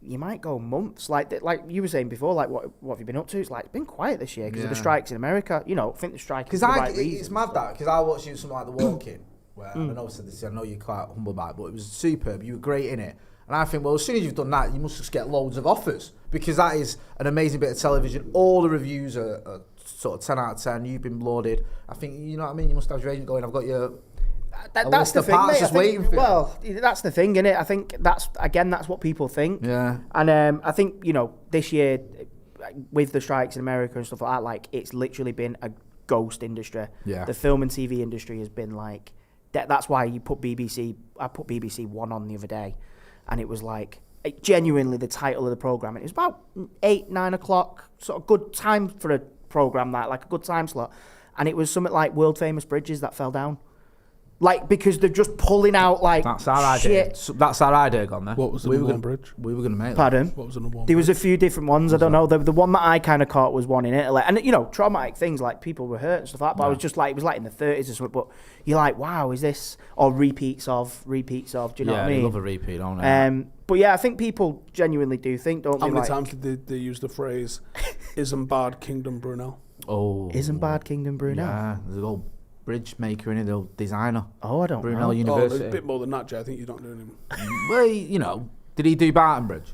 you might go months, like you were saying before, like what have you been up to? It's like it's been quiet this year because of the strikes in America. You know, I think the strike is for the right reasons. It's mad that because I watched you something like The Walking, where I know I said this, I know you're quite humble about it, but it was superb. You were great in it, and I think, well, as soon as you've done that, you must just get loads of offers because that is an amazing bit of television. All the reviews are sort of 10 out of 10. You've been lauded. I think, you know what I mean. You must have your agent going, I've got your. That's the thing, mate. Just waiting for well, that's the thing, innit? I think that's what people think. Yeah. And I think, you know, this year with the strikes in America and stuff like that, like it's literally been a ghost industry. Yeah. The film and TV industry has been like that's why you put BBC. I put BBC One on the other day, and it was like genuinely the title of the program. And it was about 8-9 o'clock, sort of good time for a program, that like a good time slot. And it was something like world famous bridges that fell down. Like, because they're just pulling out, like, that's our idea. That's our idea gone there. What was the number one bridge? We were going to make Pardon? What was the number one There was a bridge? few different ones. I don't know. The one that I kind of caught was one in Italy. And, you know, traumatic things, like, people were hurt and stuff like that. But I was just like, it was like in the 30s or something. But you're like, wow, is this... Or repeats of, do you know what I mean? Yeah, they love a repeat, don't they? But, yeah, I think people genuinely do think, don't How they? many times did they use the phrase, Isambard Kingdom Brunel? Oh. Isambard Kingdom Brunel? Yeah, there's a little bridge maker in it, the designer. Oh, I don't Brunel know. University. Oh, there's a bit more than that, Jay. I think you're not doing him. Well, you know, did he do Barton Bridge?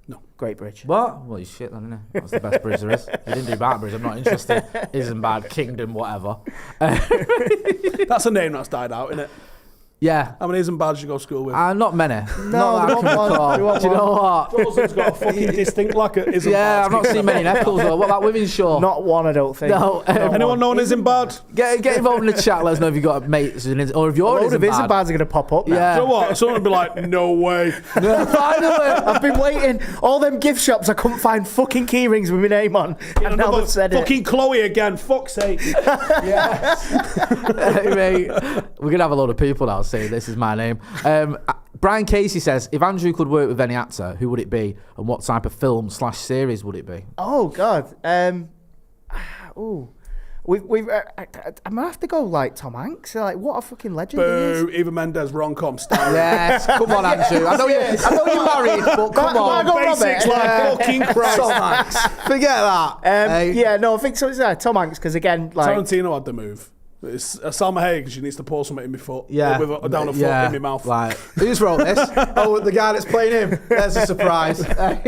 No. Great bridge. What? Well, he's shit then, isn't he? That's the best bridge there is. He didn't do Barton Bridge, I'm not interested. Isambard Kingdom, whatever. That's a name that's died out, isn't it? Yeah. How many Isambards you go to school with? Not many. No, Not that I can recall. Do you know what? Dawson's got a fucking distinct lack of Isambard. Yeah, I've not seen many Nettles though. What about Women's Show? Not one, I don't think. No. Anyone know an Isambard? Get involved in the chat. Let us know if you've got mates or if you're A load of Isambard. Isambards are going to pop up now. Yeah. Do you know what? Someone would be like, no way. Finally. I've been waiting. All them gift shops, I couldn't find fucking key rings with my name on. And now they've said fucking Chloe again, fuck's sake. Anyway, we're going to have a load of people now saying this is my name. Brian Casey says, if Andrew could work with any actor, who would it be? And what type of film/series would it be? Oh, God. I'm going to have to go like Tom Hanks. Like, what a fucking legend he Boo, is. Eva Mendes, rom-com star. Yes, come on, Andrew. I know you're married, but come on. Basics like fucking Christ. Tom Hanks. Forget that. Hey. Yeah, no, I think so. It's Tom Hanks, because again, like... Tarantino had the move. It's Salma Hayek, she needs to pour something in my foot. Yeah. Down a foot in my mouth. Like, who's wrote this? Oh, the guy that's playing him. There's a surprise. I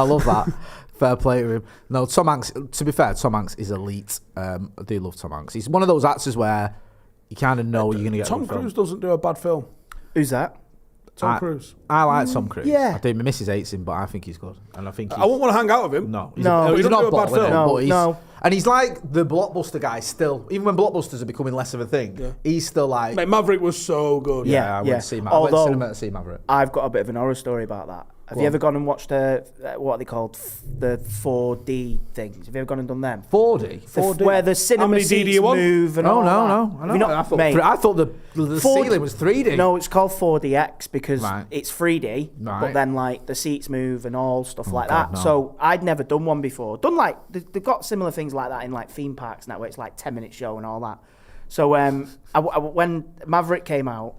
love that. Fair play to him. No, Tom Hanks, to be fair, Tom Hanks is elite. I do love Tom Hanks. He's one of those actors where you kind of know you're going to get Tom Cruise doesn't do a bad film. Who's that? Tom Cruise. I like Tom Cruise. Yeah. I do. My missus hates him, but I think he's good. And I think I wouldn't want to hang out with him. No, But he he's doesn't do not a bad film. No. And he's like the blockbuster guy still. Even when blockbusters are becoming less of a thing, he's still like... Mate, Maverick was so good. Yeah. I went to see Maverick. I went to cinema to see Maverick. I've got a bit of an horror story about that. Have you ever gone and watched what are they called? The 4D things. Have you ever gone and done them? 4D? Where the cinema seats move and all that. No. I thought the ceiling was 3D. No, it's called 4DX because it's 3D, Right. but then like the seats move and all stuff like God, that. no. So I'd never done one before. Done like they've got similar things like that in like theme parks now, where it's like 10-minute show and all that. So when Maverick came out,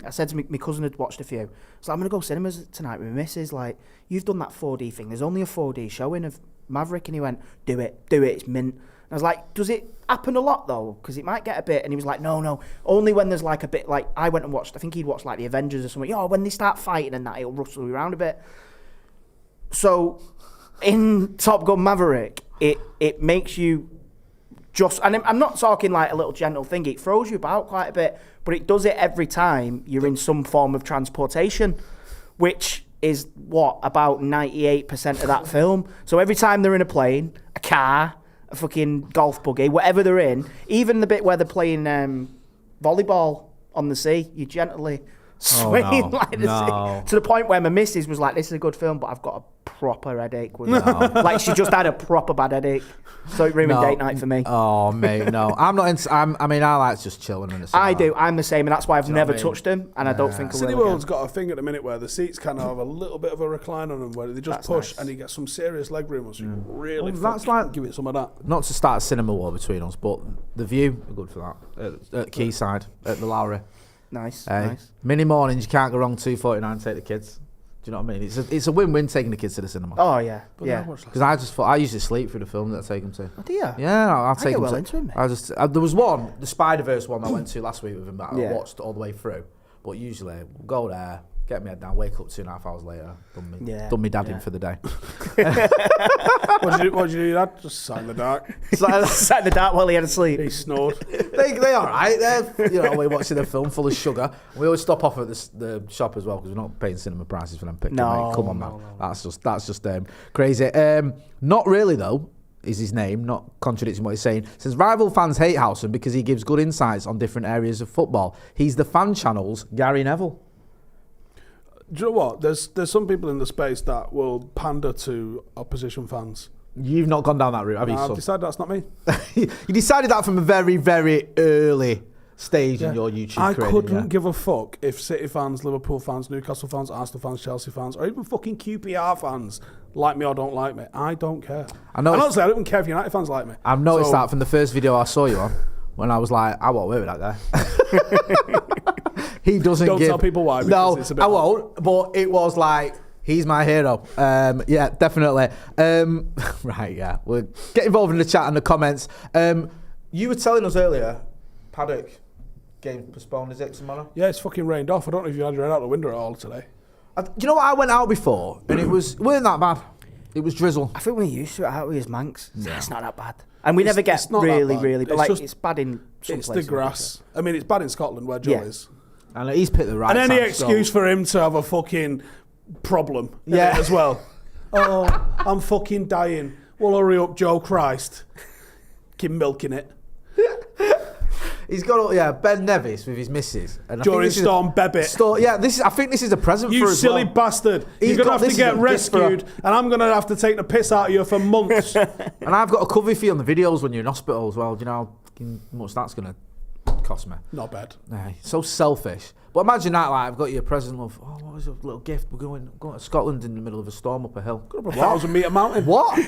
I said to my cousin had watched a few. So I'm gonna go cinemas tonight with my missus. Like, you've done that 4D thing. There's only a 4D showing of Maverick, and he went, "Do it, it's mint." And I was like, "Does it happen a lot though? Because it might get a bit." And he was like, "No, only when there's like a bit." Like I went and watched. I think he'd watched like the Avengers or something. When they start fighting and that, it'll rustle around a bit. So in Top Gun Maverick, it makes you just, and I'm not talking like a little gentle thing. It throws you about quite a bit. But it does it every time you're in some form of transportation, which is about 98% of that film. So every time they're in a plane, a car, a fucking golf buggy, whatever they're in, even the bit where they're playing volleyball on the sea, you gently swing like the sea. To the point where my missus was like, "This is a good film, but I've got a proper headache." Like she just had a proper bad headache. So it ruined date night for me. Oh, mate, no. I'm not. I like just chilling in the cinema. I do. I'm the same, and that's why I've never touched them, and I don't think I will. Cineworld's got a thing at the minute where the seats kind of have a little bit of a recline on them, where they just push and you get some serious leg room, so you can really give it some of that. Not to start a cinema war between us, but The View are good for that. At Quayside, at the Lowry. Nice. Mini mornings, you can't go wrong. $2.49, take the kids. Do you know what I mean? It's a win-win taking the kids to the cinema. Oh yeah, Because I usually sleep through the film that I take them to. Oh, do you? Yeah, I'll take them well to. Into him, mate. There was one, the Spider-Verse one I went to last week with him that I watched all the way through. But usually we'll go there, get my head down, wake up 2.5 hours later, done me dadding for the day. What did you do, Dad? Just sat in the dark. Sat in the dark while he had to sleep. He snored. They all right. We're watching a film full of sugar. We always stop off at the shop as well because we're not paying cinema prices for them pictures. No, Come on, man. That's just crazy. Not really though. Is his name, not contradicting what he's saying. Says rival fans hate Howson because he gives good insights on different areas of football. He's the fan channel's Gary Neville. Do you know what? There's some people in the space that will pander to opposition fans. You've not gone down that route, have you? I've decided that's not me. You decided that from a very, very early stage in your YouTube career. I couldn't give a fuck if City fans, Liverpool fans, Newcastle fans, Arsenal fans, Chelsea fans, or even fucking QPR fans like me or don't like me. I don't care. And honestly, I don't care if United fans like me. I've noticed that from the first video I saw you on, when I was like, I won't work with that guy. He doesn't Don't tell people why. No, I won't. But it was like, he's my hero. Yeah, definitely. Right, yeah. We'll get involved in the chat and the comments. You were telling us earlier, Paddock game postponed, is it, tomorrow? Yeah, it's fucking rained off. I don't know if you had your head out the window at all today. Do you know what? I went out before and it weren't that bad. It was drizzle. I think we're used to it out with Manx. Yeah. It's not that bad. And we never get really, but it's bad in some places. It's the grass. I mean, it's bad in Scotland where Joe is. And he's picked the right And any excuse for him to have a fucking problem as well. Oh, I'm fucking dying. Well, hurry up, Joe Christ. Keep milking it. He's got Ben Nevis with his missus. During Storm Bebbit. I think this is a present for us. You silly bastard. You're going to have to get rescued and I'm going to have to take the piss out of you for months. And I've got a cover fee on the videos when you're in hospital as well. Do you know how much that's going to cost me? Not bad. Nah, so selfish. But imagine that, like, I've got you a present of, what was a little gift? We're going to Scotland in the middle of a storm up a hill. Got up a 1,000-metre mountain. What?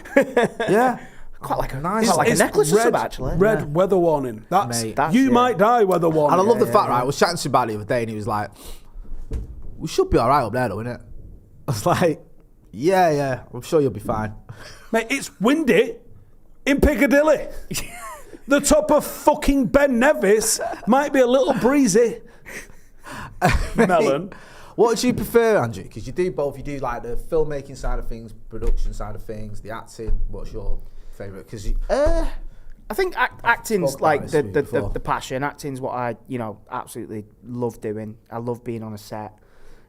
Yeah. Quite like a nice, like a necklace or something, actually. Red weather warning. You might die weather warning. And I love the fact, right, I was chatting to him about it the other day and he was like, we should be all right up there though, innit? I was like, yeah, I'm sure you'll be fine. Mate, it's windy in Piccadilly. The top of fucking Ben Nevis might be a little breezy. Melon. What do you prefer, Andrew? Because you do both. You do like the filmmaking side of things, production side of things, the acting. What's your favourite? Because I think acting's like the passion. Acting's what I absolutely love doing. I love being on a set.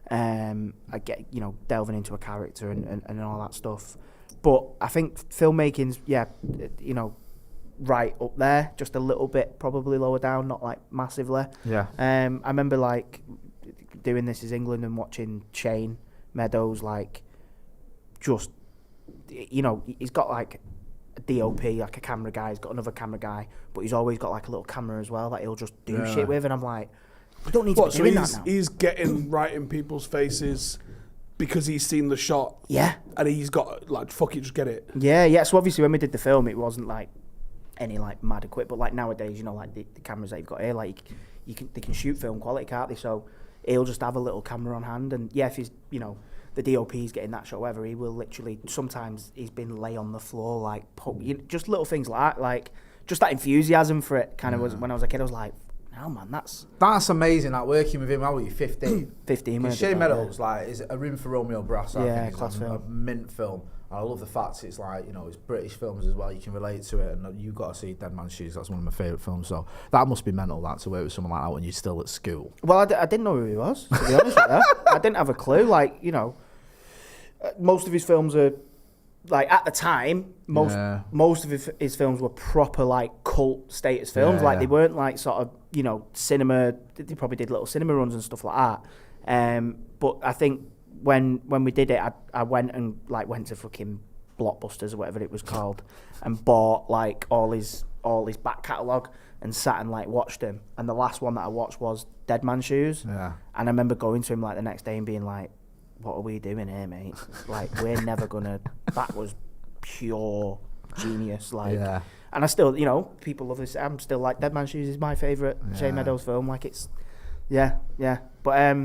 I get delving into a character and all that stuff. But I think filmmaking's right up there, just a little bit probably lower down, not like massively. Yeah. I remember like doing This Is England and watching Shane Meadows like just, you know, he's got like a DOP, like a camera guy. He's got another camera guy, but he's always got like a little camera as well that he'll just do shit with. And I'm like, we don't need to be doing that now. He's getting right in people's faces because he's seen the shot. Yeah. And he's got, like, fuck it, just get it. Yeah. So obviously when we did the film, it wasn't like any like mad equipment, but like nowadays, you know, like the cameras that you've got here, like they can shoot film quality, can't they? So he'll just have a little camera on hand, and yeah, if he's, you know, the DOP's getting that shot, whatever, he will literally, sometimes he's been lay on the floor, like, just little things like that, like, just that enthusiasm for it kind of was, when I was a kid, I was like, no, man, that's amazing, that working with him, how were you, 15? 15, Shane Meadows, like, is A Room for Romeo Brass, I think class it's film. a mint film. And I love the fact it's like, you know, it's British films as well, you can relate to it, and you've got to see Dead Man's Shoes, that's one of my favourite films, so that must be mental, that, to work with someone like that when you're still at school. Well, I didn't know who he was, to be honest with you. I didn't have a clue, like, you know, most of his films are, like, at the time, most of his films were proper, like, cult status films, like, they weren't, like, sort of, you know, cinema, they probably did little cinema runs and stuff like that, but I think when we did it, I went to fucking Blockbusters or whatever it was called, and bought like all his back catalogue and sat and like watched him. And the last one that I watched was Dead Man's Shoes. Yeah. And I remember going to him like the next day and being like, "What are we doing here, mate? Like, we're never gonna." That was pure genius. Like, and I still, you know, people love this. I'm still like, Dead Man's Shoes is my favourite Shane Meadows film. Like, it's, but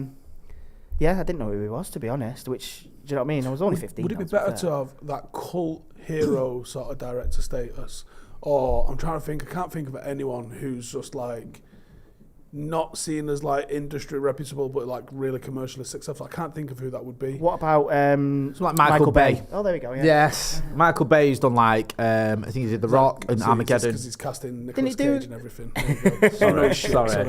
yeah, I didn't know who he was, to be honest, which, do you know what I mean? I was only 15. Would it be better to have that cult hero sort of director status? Or, I'm trying to think, I can't think of anyone who's just like, not seen as like industry reputable, but like really commercially successful. I can't think of who that would be. What about like Michael Bay? Oh, there we go. Yeah. Yes, Michael Bay's done like I think he did The Rock and Armageddon. Because he's casting Nicolas Cage and everything.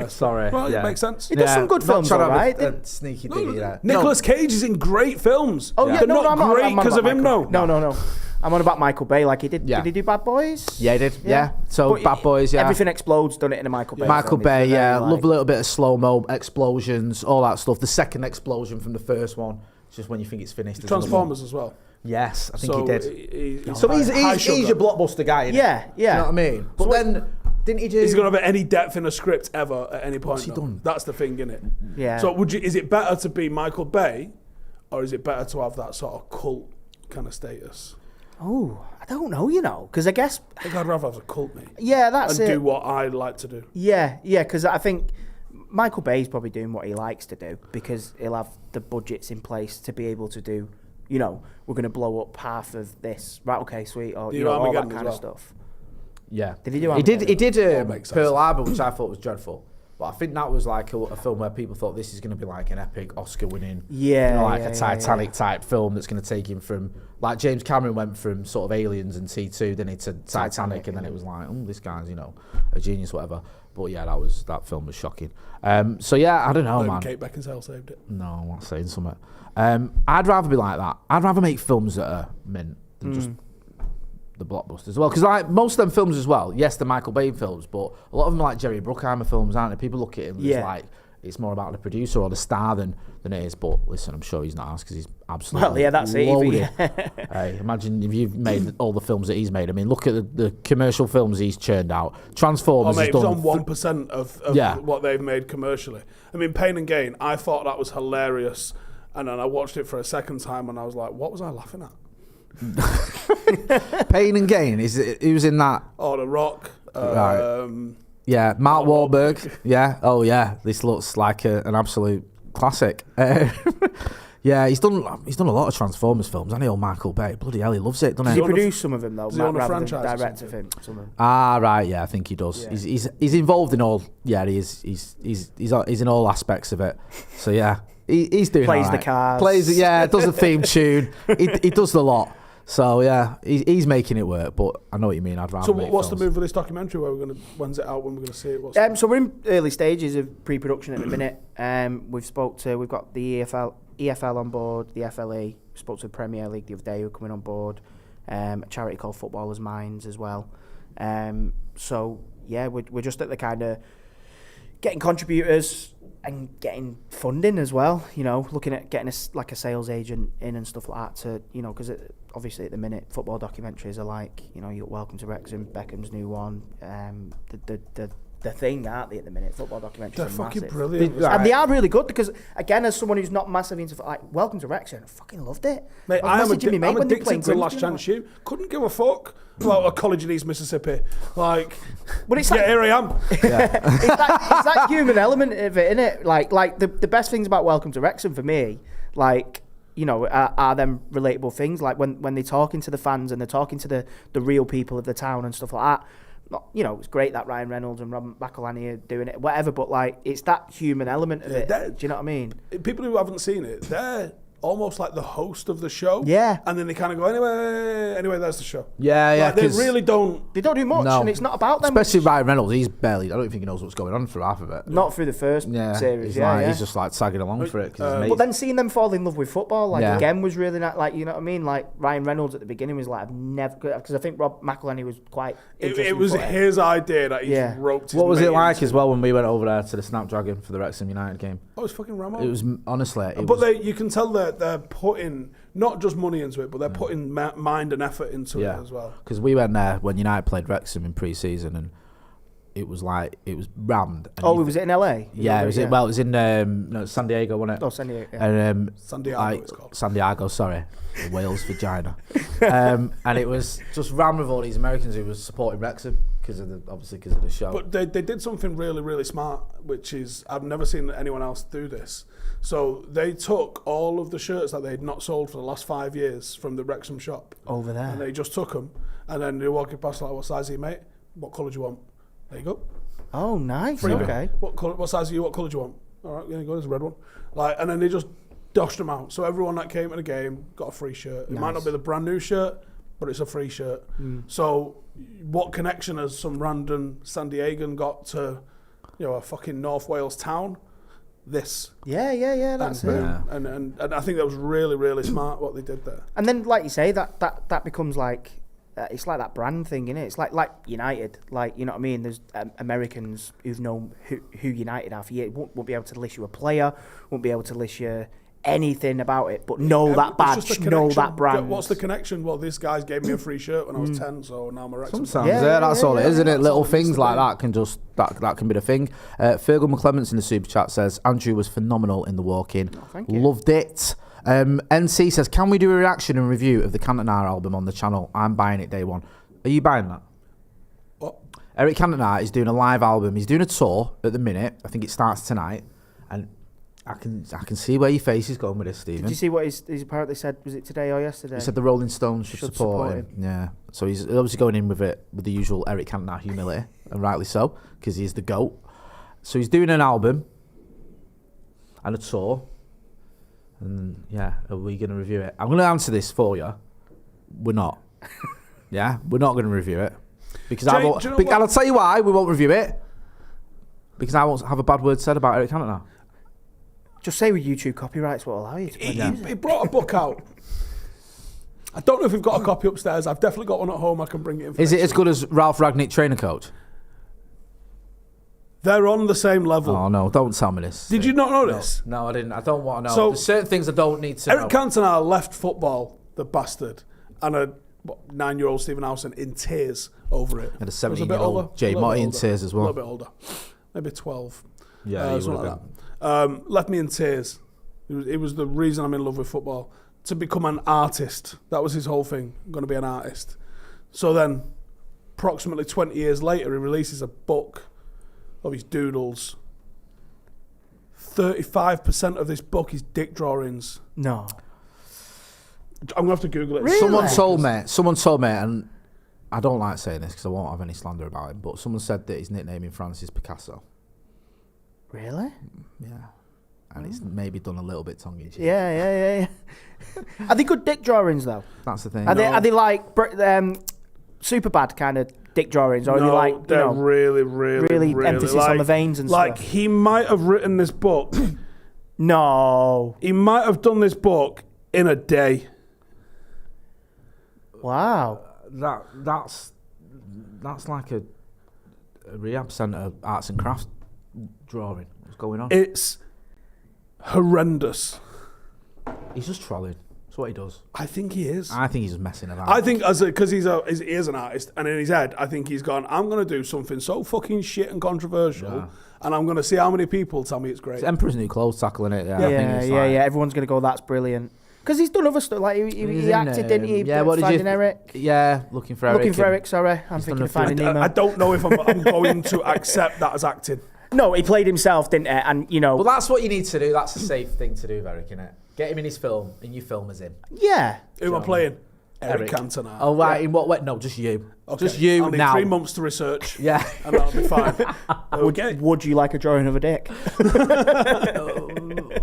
Sorry. Well, it makes sense. He does some good films, all right. Sneaky diggy. Nicolas Cage is in great films. Oh yeah, they're not great because of him. No. I'm on about Michael Bay. Like, did he do Bad Boys? Yeah, he did. Yeah. So But Bad Boys. Yeah. Everything Explodes. Done it in a Michael Bay. Michael film. Bay. It's Yeah. very, Love a little bit of slow mo explosions, all that stuff. The second explosion from the first one, it's just when you think it's finished. Transformers as well. Yes, I think he did. So he's your blockbuster guy. Yeah. You know what I mean? But then, didn't he do? Is he going to have any depth in a script ever at any point? What's he done? That's the thing, isn't it? Yeah. So is it better to be Michael Bay, or is it better to have that sort of cult kind of status? Oh, I don't know, you know, because I guess. I think I'd rather have a cult, mate. Yeah, that's and it. do what I like to do. Yeah, because I think Michael Bay's probably doing what he likes to do because he'll have the budgets in place to be able to do, you know, we're going to blow up half of this. Right, okay, sweet. Or, you know, all that kind of stuff. Yeah. Did he do Armageddon? He did Pearl Harbor, which I thought was dreadful. But I think that was like a film where people thought this is going to be like an epic Oscar-winning, a Titanic type film that's going to take him from, like James Cameron went from sort of Aliens and T2, then into Titanic, and then it was like, oh, this guy's, you know, a genius, whatever. But yeah, that film was shocking. So yeah, I don't know, man. Kate Beckinsale saved it. No, I'm not saying something. I'd rather be like that. I'd rather make films that are mint than just the blockbusters as well, because like most of them films as well, yes, the Michael Bay films, but a lot of them are like Jerry Bruckheimer films, aren't they? People look at him and it's like it's more about the producer or the star than it is. But listen, I'm sure he's not asked because he's absolutely that's loaded. Hey, imagine if you've made all the films that he's made. I mean, look at the commercial films he's churned out. Transformers has done on 1% of what they've made commercially. I mean, Pain and Gain, I thought that was hilarious, and then I watched it for a second time and I was like, what was I laughing at? Pain and Gain, he was in that. Oh, The Rock. Right. Yeah, Mark Wahlberg. Yeah. Oh yeah, this looks like an absolute classic. Yeah, he's done a lot of Transformers films, hasn't he? Old Michael Bay. Bloody hell, he loves it, doesn't he? He produced some of them though, rather than direct of him. Right. Yeah, I think he does. Yeah. He's involved in all. Yeah, he is. He's in all aspects of it. So yeah, he's doing. Plays the cars. Does the theme tune. He does the lot. So yeah, he's making it work, but I know what you mean. I'd rather. So what's the move for this documentary? When's it out? When we're gonna see it? So we're in early stages of pre-production at the minute. We've got the EFL on board, the FLE. We spoke to the Premier League the other day, who are coming on board. A charity called Footballers' Minds as well. So yeah, we're just at the kind of getting contributors and getting funding as well. You know, looking at getting a sales agent in and stuff like that to, you know, because obviously at the minute football documentaries are like, you know, you got Welcome to Wrexham, Beckham's new one, the thing, aren't they, at the minute? Football documentaries They're are fucking massive. brilliant. And they are really good because, again, as someone who's not massive into like Welcome to Wrexham, I fucking loved it. Mate, I was I'm messaging my mate when they played addicted to Last Grimsby, Chance Shoot. Couldn't give a fuck about a college in East Mississippi. Like, but it's yeah, like, here I am. it's that human element of it, innit? Like the best things about Welcome to Wrexham for me, like, you know, are them relatable things. Like when they're talking to the fans and they're talking to the real people of the town and stuff like that. You know, it's great that Ryan Reynolds and Rob McElhenney are doing it, whatever, but like, it's that human element of it. Do you know what I mean? People who haven't seen it, they're almost like the host of the show. Yeah. And then they kind of go, anyway, there's the show. Yeah, Like, they really don't. They don't do much, No. and it's not about them. Especially Ryan Reynolds, he's barely. I don't think he knows what's going on through half of it. Not through the first series, He's just like tagging along for it. But then seeing them fall in love with football, like, Yeah. again, was really not, like, you know what I mean? Like, Ryan Reynolds at the beginning was like, I've never, because I think Rob McElhenney was quite interested. It was his idea that he roped his What was mate it like into. as well when we went over there to the Snapdragon for the Wrexham United game? Oh, it's fucking Ramo. It was honestly. You can tell that they're putting not just money into it, but they're putting mind and effort into it as well. Because we went there when United played Wrexham in pre-season, and it was rammed. And was it in LA? Yeah, it was. Well, it was in San Diego, wasn't it? Oh, San Diego. Yeah. And San Diego, it's called. San Diego, sorry, Wales vagina. And it was just rammed with all these Americans who was supporting Wrexham because of the show. But they did something really, really smart, which is I've never seen anyone else do this. So they took all of the shirts that they'd not sold for the last 5 years from the Wrexham shop Over there. and they just took them, and then they're walking past like, what size are you, mate? What colour do you want? There you go. Oh, nice. Freebie. Okay. What size are you? What colour do you want? All right, there you go. There's a red one. Like, and then they just doshed them out. So everyone that came to the game got a free shirt. It might not be the brand new shirt, but it's a free shirt. So what connection has some random San Diegan got to, you know, a fucking North Wales town? This. Yeah, that's it. Yeah. And I think that was really, really smart what they did there. And then, like you say, that becomes like, it's like that brand thing, innit? It's like United, like, you know what I mean? There's Americans who've known who United are for years, won't be able to list you a player, won't be able to list you anything about it, but know that badge, know that brand. What's the connection? Well, this guy's gave me a free shirt when I was 10, so now I'm a Wrexham. Sometimes, that's all it is, isn't it? Little things like that can just that can be the thing. Fergal McClements in the super chat says Andrew was phenomenal in the walk-in. Thank you. Loved it. NC says, can we do a reaction and review of the Cantona album on the channel? I'm buying it day one. Are you buying that? What? Eric Cantona is doing a live album. He's doing a tour at the minute. I think it starts tonight, and I can see where your face is going with this, Stephen. Did you see what he's apparently said? Was it today or yesterday? He said the Rolling Stones should support him. Yeah. So he's obviously going in with it with the usual Eric Cantona humility, and rightly so, because he's the GOAT. So he's doing an album and a tour. And yeah, are we going to review it? I'm going to answer this for you. We're not. Yeah, we're not going to review it. Because I won't. And I'll tell you why we won't review it. Because I won't have a bad word said about Eric Cantona. Just say with YouTube copyrights will allow you to play music. He brought a book out. I don't know if we've got a copy upstairs. I've definitely got one at home. I can bring it in. Is it as good as Ralph Ragnick, trainer coach? They're on the same level. Oh no! Don't tell me this. Did you not know this? No, I didn't. I don't want to know. So, there's certain things I don't need to know. Eric Cantona left football, the bastard, and a 9-year-old Stephen Howson in tears over it. And a 17-year-old Jay Motti in tears as well. A little bit older, maybe 12. Yeah, he something would like have that. Left me in tears. It was the reason I'm in love with football. To become an artist. That was his whole thing. I'm going to be an artist. So then, approximately 20 years later, he releases a book of his doodles. 35% of this book is dick drawings. No. I'm going to have to Google it. Really? Someone told me, and I don't like saying this because I won't have any slander about him, but someone said that his nickname in France is Picasso. Really? Yeah. And it's maybe done a little bit tongue-in-cheek. Yeah. Are they good dick drawings though? That's the thing. Are they like super bad kind of dick drawings, or are they like they're really emphasis like, on the veins and like stuff? He might have written this book. No. He might have done this book in a day. Wow. That's like a rehab centre arts and crafts drawing? What's going on? It's horrendous. He's just trolling. That's what he does. I think he is. I think he's just messing about. I think because he is an artist, and in his head, I think he's gone, I'm going to do something so fucking shit and controversial, and I'm going to see how many people tell me it's great. It's Emperor's New Clothes tackling it. Yeah. Everyone's going to go, that's brilliant. Because he's done other stuff. Like he acted, didn't he? Yeah, what did Finding you? Eric. Yeah, Looking for Eric. Sorry, I'm thinking of Finding Nemo. I don't know if I'm going to accept that as acting. No, he played himself, didn't he? And Well, that's what you need to do. That's a safe thing to do, Eric, innit? Get him in his film, and you film as him. Yeah. Who am I playing? Eric Cantona. Oh, right. In what way? No, just you. Okay. Just you I'll need now. 3 months to research. Yeah. And that'll be fine. Okay. Would you like a drawing of a dick?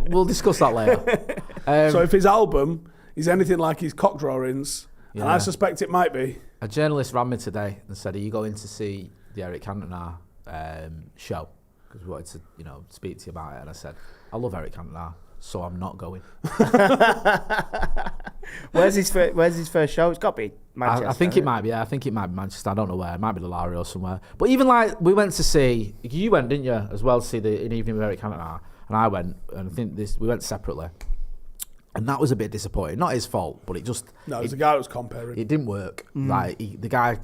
We'll discuss that later. So if his album is anything like his cock drawings, and I suspect it might be. A journalist ran me today and said, are you going to see the Eric Cantona show? Because we wanted to, speak to you about it. And I said, I love Eric Cantona, so I'm not going. Where's his first show? It's got to be Manchester. I think it might be. Yeah, I think it might be Manchester. I don't know where. It might be the Lowry or somewhere. But even like we went to see. You went, didn't you, as well, to see An Evening with Eric Cantona, and I went, and I think we went separately, and that was a bit disappointing. Not his fault, but it just. No, it was the guy that was comparing. It didn't work. Like the guy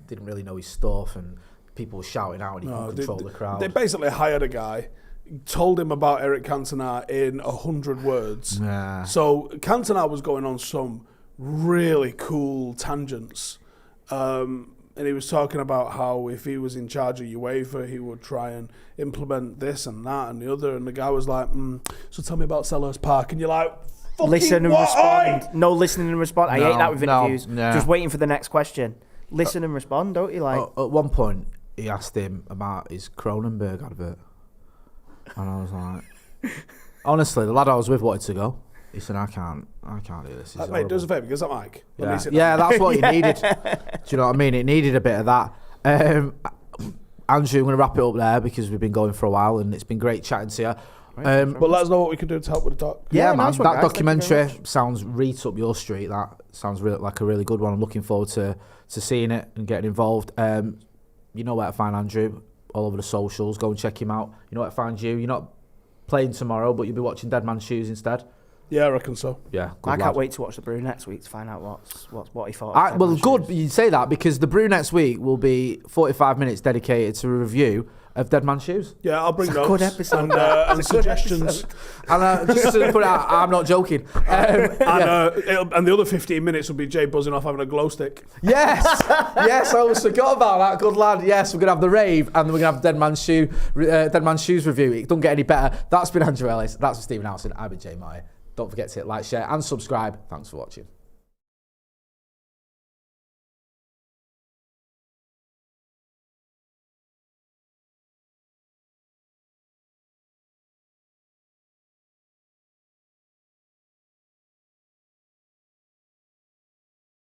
didn't really know his stuff, and people were shouting out, and he couldn't control the crowd. They basically hired a guy, told him about Eric Cantona in 100 words. Yeah. So Cantona was going on some really cool tangents. And he was talking about how if he was in charge of UEFA, he would try and implement this and that and the other. And the guy was like, so tell me about Selhurst Park. And you're like, fucking listen and what? respond. No listening and respond. I hate that with interviews. No. Just waiting for the next question. Listen and respond, don't you? Like at one point, he asked him about his Cronenberg advert. And I was like, honestly, the lad I was with wanted to go. He said, I can't do this. Mate, do us a favour, give us that mic. Yeah, that's what he needed. Do you know what I mean? It needed a bit of that. Andrew, I'm going to wrap it up there because we've been going for a while and it's been great chatting to you. But let us know what we can do to help with the talk. Yeah, man, nice one, that guys. documentary sounds right up your street. That sounds like a really good one. I'm looking forward to seeing it and getting involved. You know where to find Andrew, all over the socials. Go and check him out. You know where to find you. You're not playing tomorrow, but you'll be watching Dead Man's Shoes instead. Yeah, I reckon so. Yeah, I can't wait to watch the Brew next week to find out what he thought. Well, good you say that because the Brew next week will be 45 minutes dedicated to a review of Dead Man's Shoes. Yeah, I'll bring It's notes. a good episode. And suggestions. And just to put it out, I'm not joking. And the other 15 minutes will be Jay buzzing off having a glow stick. Yes, I almost forgot about that. Good lad. Yes, we're gonna have the rave, and then we're gonna have Dead Man's Shoes review. It don't get any better. That's been Andrew Ellis. That's been Stephen Howson. I've been Jay Marty. Don't forget to hit like, share, and subscribe. Thanks for watching.